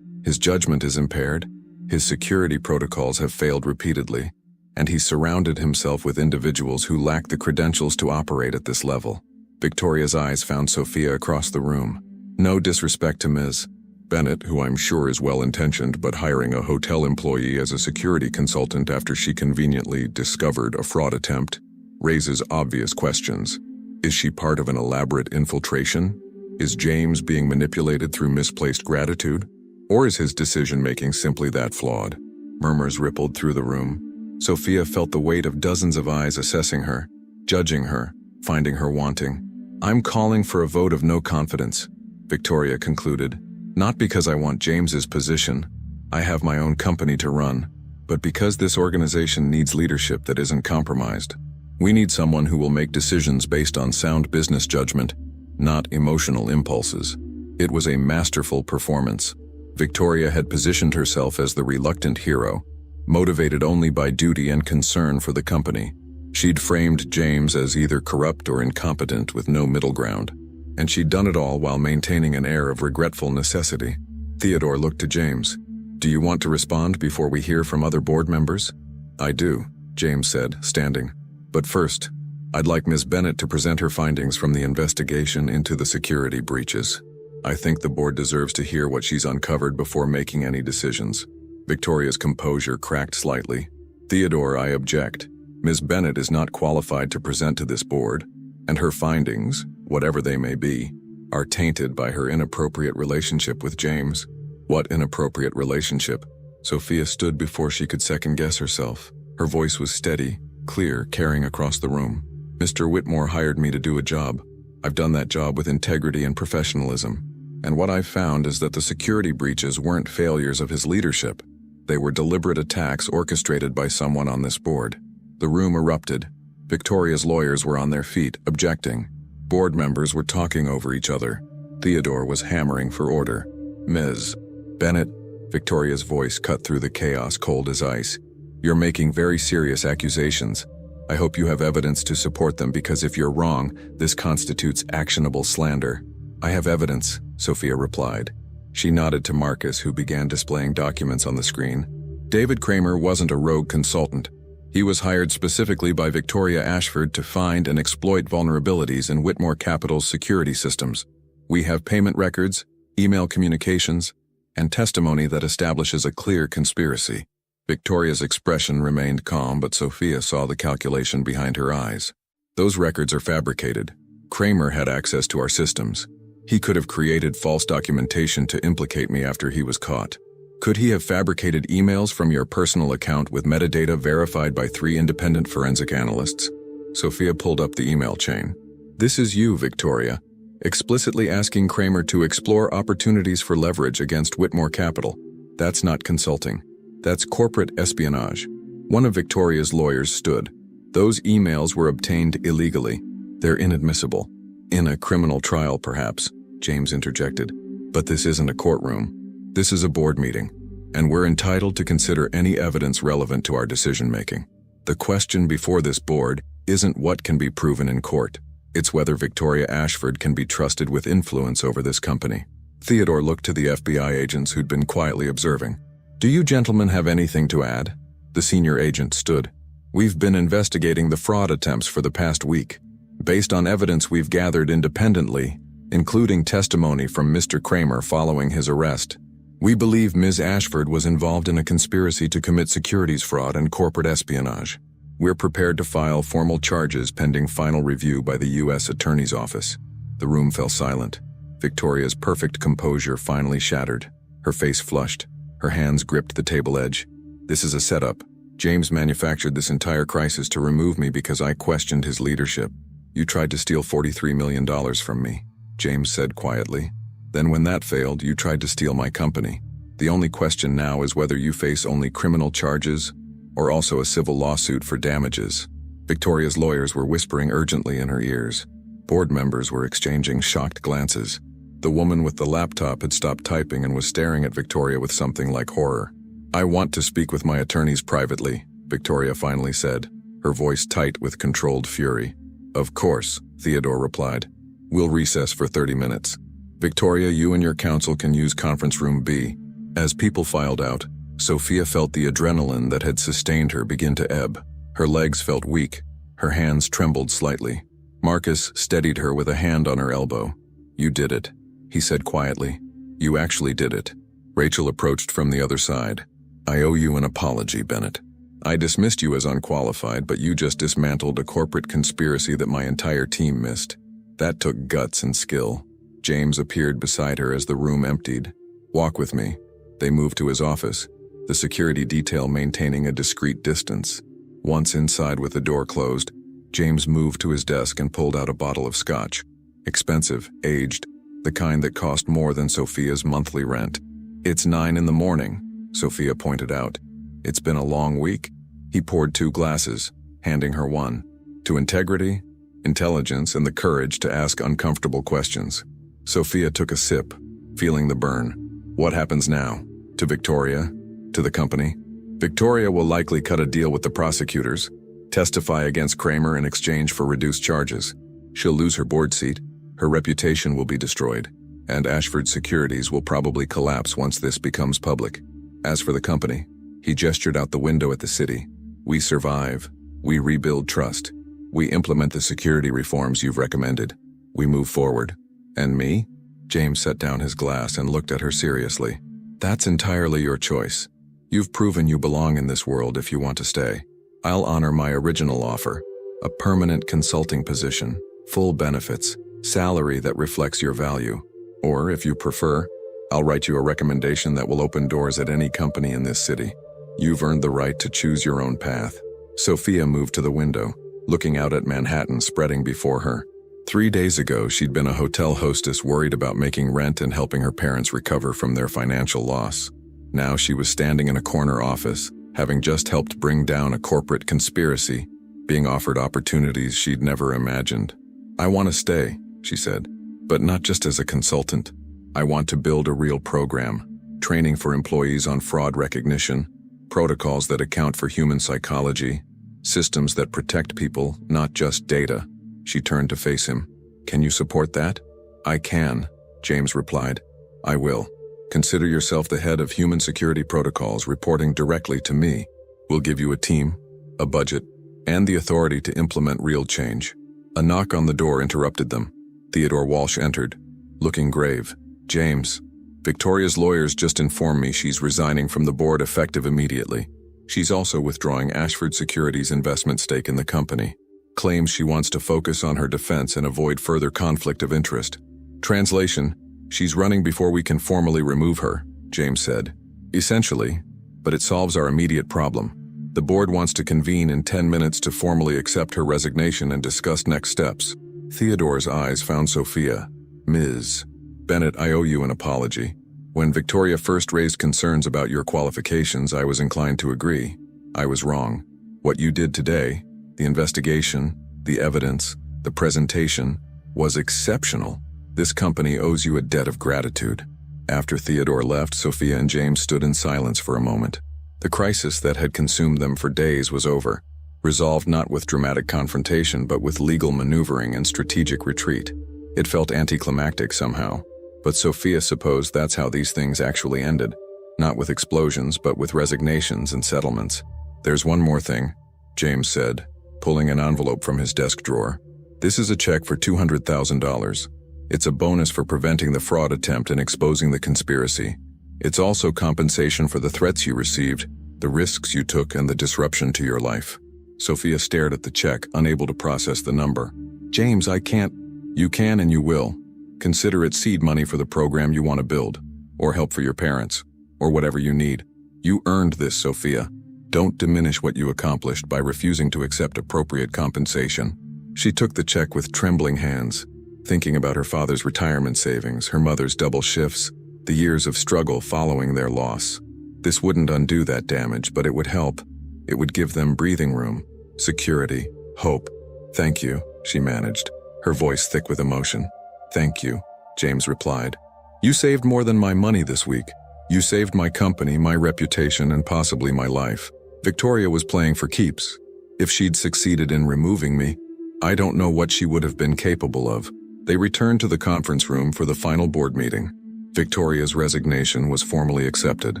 His judgment is impaired, his security protocols have failed repeatedly, and he surrounded himself with individuals who lack the credentials to operate at this level. Victoria's eyes found Sophia across the room. No disrespect to Ms. Bennett, who I'm sure is well-intentioned, but hiring a hotel employee as a security consultant after she conveniently discovered a fraud attempt raises obvious questions. Is she part of an elaborate infiltration? Is James being manipulated through misplaced gratitude? Or is his decision-making simply that flawed? Murmurs rippled through the room. Sophia felt the weight of dozens of eyes assessing her, judging her, finding her wanting. I'm calling for a vote of no confidence, Victoria concluded. Not because I want James's position. I have my own company to run. But because this organization needs leadership that isn't compromised. We need someone who will make decisions based on sound business judgment, not emotional impulses. It was a masterful performance. Victoria had positioned herself as the reluctant hero, motivated only by duty and concern for the company. She'd framed James as either corrupt or incompetent with no middle ground. And she'd done it all while maintaining an air of regretful necessity. Theodore looked to James. Do you want to respond before we hear from other board members? I do, James said, standing. But first, I'd like Ms. Bennett to present her findings from the investigation into the security breaches. I think the board deserves to hear what she's uncovered before making any decisions. Victoria's composure cracked slightly. Theodore, I object. Ms. Bennett is not qualified to present to this board. And her findings, whatever they may be, are tainted by her inappropriate relationship with James. What inappropriate relationship? Sophia stood before she could second-guess herself. Her voice was steady, clear, carrying across the room. Mr. Whitmore hired me to do a job. I've done that job with integrity and professionalism. And what I've found is that the security breaches weren't failures of his leadership. They were deliberate attacks orchestrated by someone on this board. The room erupted. Victoria's lawyers were on their feet, objecting. Board members were talking over each other. Theodore was hammering for order. Ms. Bennett, Victoria's voice cut through the chaos cold as ice. You're making very serious accusations. I hope you have evidence to support them, because if you're wrong, this constitutes actionable slander. I have evidence, Sophia replied. She nodded to Marcus, who began displaying documents on the screen. David Kramer wasn't a rogue consultant. He was hired specifically by Victoria Ashford to find and exploit vulnerabilities in Whitmore Capital's security systems. We have payment records, email communications, and testimony that establishes a clear conspiracy. Victoria's expression remained calm, but Sophia saw the calculation behind her eyes. Those records are fabricated. Kramer had access to our systems. He could have created false documentation to implicate me after he was caught. Could he have fabricated emails from your personal account with metadata verified by 3 independent forensic analysts? Sophia pulled up the email chain. This is you, Victoria, explicitly asking Kramer to explore opportunities for leverage against Whitmore Capital. That's not consulting. That's corporate espionage. One of Victoria's lawyers stood. Those emails were obtained illegally. They're inadmissible. In a criminal trial, perhaps, James interjected. But this isn't a courtroom. This is a board meeting, and we're entitled to consider any evidence relevant to our decision-making. The question before this board isn't what can be proven in court. It's whether Victoria Ashford can be trusted with influence over this company. Theodore looked to the FBI agents who'd been quietly observing. Do you gentlemen have anything to add? The senior agent stood. We've been investigating the fraud attempts for the past week. Based on evidence we've gathered independently, including testimony from Mr. Kramer following his arrest, we believe Ms. Ashford was involved in a conspiracy to commit securities fraud and corporate espionage. We're prepared to file formal charges pending final review by the U.S. Attorney's Office. The room fell silent. Victoria's perfect composure finally shattered. Her face flushed. Her hands gripped the table edge. This is a setup. James manufactured this entire crisis to remove me because I questioned his leadership. You tried to steal $43 million from me, James said quietly. Then when that failed, you tried to steal my company. The only question now is whether you face only criminal charges or also a civil lawsuit for damages. Victoria's lawyers were whispering urgently in her ears. Board members were exchanging shocked glances. The woman with the laptop had stopped typing and was staring at Victoria with something like horror. I want to speak with my attorneys privately, Victoria finally said, her voice tight with controlled fury. Of course, Theodore replied. We'll recess for 30 minutes. Victoria, you and your counsel can use conference room B. As people filed out, Sophia felt the adrenaline that had sustained her begin to ebb. Her legs felt weak. Her hands trembled slightly. Marcus steadied her with a hand on her elbow. You did it, he said quietly. You actually did it. Rachel approached from the other side. I owe you an apology, Bennett. I dismissed you as unqualified, but you just dismantled a corporate conspiracy that my entire team missed. That took guts and skill. James appeared beside her as the room emptied. Walk with me. They moved to his office, the security detail maintaining a discreet distance. Once inside with the door closed, James moved to his desk and pulled out a bottle of scotch. Expensive, aged, the kind that cost more than Sophia's monthly rent. It's 9 in the morning, Sophia pointed out. It's been a long week. He poured 2 glasses, handing her one. To integrity, intelligence, and the courage to ask uncomfortable questions. Sophia took a sip, feeling the burn. What happens now? To Victoria? To the company? Victoria will likely cut a deal with the prosecutors, testify against Kramer in exchange for reduced charges. She'll lose her board seat, her reputation will be destroyed, and Ashford Securities will probably collapse once this becomes public. As for the company, he gestured out the window at the city. We survive. We rebuild trust. We implement the security reforms you've recommended. We move forward. And me? James set down his glass and looked at her seriously. That's entirely your choice. You've proven you belong in this world if you want to stay. I'll honor my original offer, a permanent consulting position. full benefits, salary that reflects your value. Or, if you prefer, I'll write you a recommendation that will open doors at any company in this city. You've earned the right to choose your own path. Sophia moved to the window, looking out at Manhattan spreading before her. 3 days ago, she'd been a hotel hostess worried about making rent and helping her parents recover from their financial loss. Now she was standing in a corner office, having just helped bring down a corporate conspiracy, being offered opportunities she'd never imagined. "I want to stay," she said, "but not just as a consultant. I want to build a real program, training for employees on fraud recognition, protocols that account for human psychology, systems that protect people, not just data." She turned to face him. "Can you support that?" "I can," James replied. "I will. Consider yourself the head of human security protocols, reporting directly to me. We'll give you a team, a budget, and the authority to implement real change." A knock on the door interrupted them. Theodore Walsh entered, looking grave. "James, Victoria's lawyers just informed me she's resigning from the board effective immediately. She's also withdrawing Ashford Securities' investment stake in the company. Claims she wants to focus on her defense and avoid further conflict of interest. Translation: she's running before we can formally remove her," James said. "Essentially, but it solves our immediate problem. The board wants to convene in 10 minutes to formally accept her resignation and discuss next steps." Theodore's eyes found Sophia. "Ms. Bennett, I owe you an apology. When Victoria first raised concerns about your qualifications, I was inclined to agree. I was wrong. What you did today, the investigation, the evidence, the presentation, was exceptional. This company owes you a debt of gratitude." After Theodore left, Sophia and James stood in silence for a moment. The crisis that had consumed them for days was over, resolved not with dramatic confrontation but with legal maneuvering and strategic retreat. It felt anticlimactic somehow, but Sophia supposed that's how these things actually ended, not with explosions but with resignations and settlements. "There's one more thing," James said, pulling an envelope from his desk drawer. "This is a check for $200,000. It's a bonus for preventing the fraud attempt and exposing the conspiracy. It's also compensation for the threats you received, the risks you took, and the disruption to your life." Sophia stared at the check, unable to process the number. "James, I can't." "You can and you will. Consider it seed money for the program you want to build, or help for your parents, or whatever you need. You earned this, Sophia. Don't diminish what you accomplished by refusing to accept appropriate compensation." She took the check with trembling hands, thinking about her father's retirement savings, her mother's double shifts, the years of struggle following their loss. This wouldn't undo that damage, but it would help. It would give them breathing room, security, hope. "Thank you," she managed, her voice thick with emotion. "Thank you," James replied. "You saved more than my money this week. You saved my company, my reputation, and possibly my life." Victoria was playing for keeps. If she'd succeeded in removing me, I don't know what she would have been capable of. They returned to the conference room for the final board meeting. Victoria's resignation was formally accepted.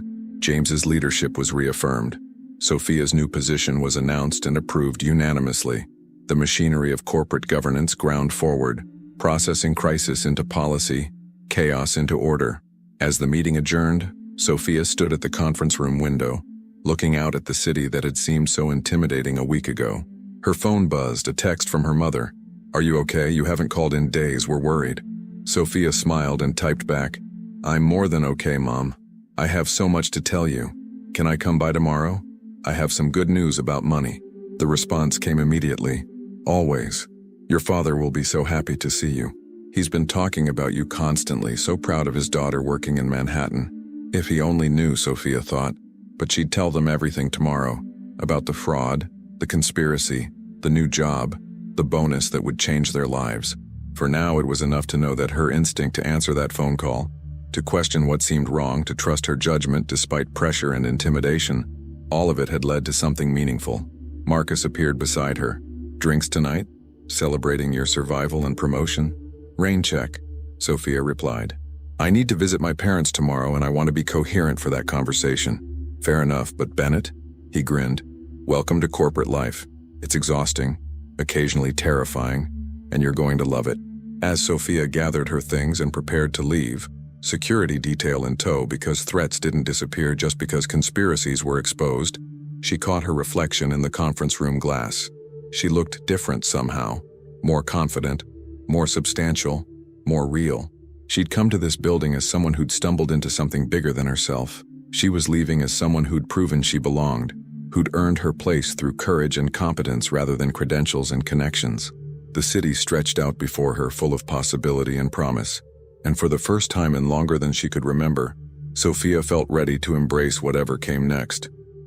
James's leadership was reaffirmed. Sophia's new position was announced and approved unanimously. The machinery of corporate governance ground forward, processing crisis into policy, chaos into order. As the meeting adjourned, Sophia stood at the conference room window, looking out at the city that had seemed so intimidating a week ago. Her phone buzzed, a text from her mother. "Are you okay? You haven't called in days, we're worried." Sophia smiled and typed back, "I'm more than okay, Mom. I have so much to tell you. Can I come by tomorrow? I have some good news about money." The response came immediately. "Always. Your father will be so happy to see you. He's been talking about you constantly, so proud of his daughter working in Manhattan." If he only knew, Sophia thought. But she'd tell them everything tomorrow. About the fraud, the conspiracy, the new job, the bonus that would change their lives. For now, it was enough to know that her instinct to answer that phone call, to question what seemed wrong, to trust her judgment despite pressure and intimidation, all of it had led to something meaningful. Marcus appeared beside her. "Drinks tonight? Celebrating your survival and promotion?" "Rain check," Sophia replied. "I need to visit my parents tomorrow and I want to be coherent for that conversation." "Fair enough, but Bennett?" He grinned. "Welcome to corporate life. It's exhausting, occasionally terrifying, and you're going to love it." As Sophia gathered her things and prepared to leave, security detail in tow because threats didn't disappear just because conspiracies were exposed, she caught her reflection in the conference room glass. She looked different somehow, more confident, more substantial, more real. She'd come to this building as someone who'd stumbled into something bigger than herself. She was leaving as someone who'd proven she belonged, who'd earned her place through courage and competence rather than credentials and connections. The city stretched out before her, full of possibility and promise. And for the first time in longer than she could remember, Sophia felt ready to embrace whatever came next.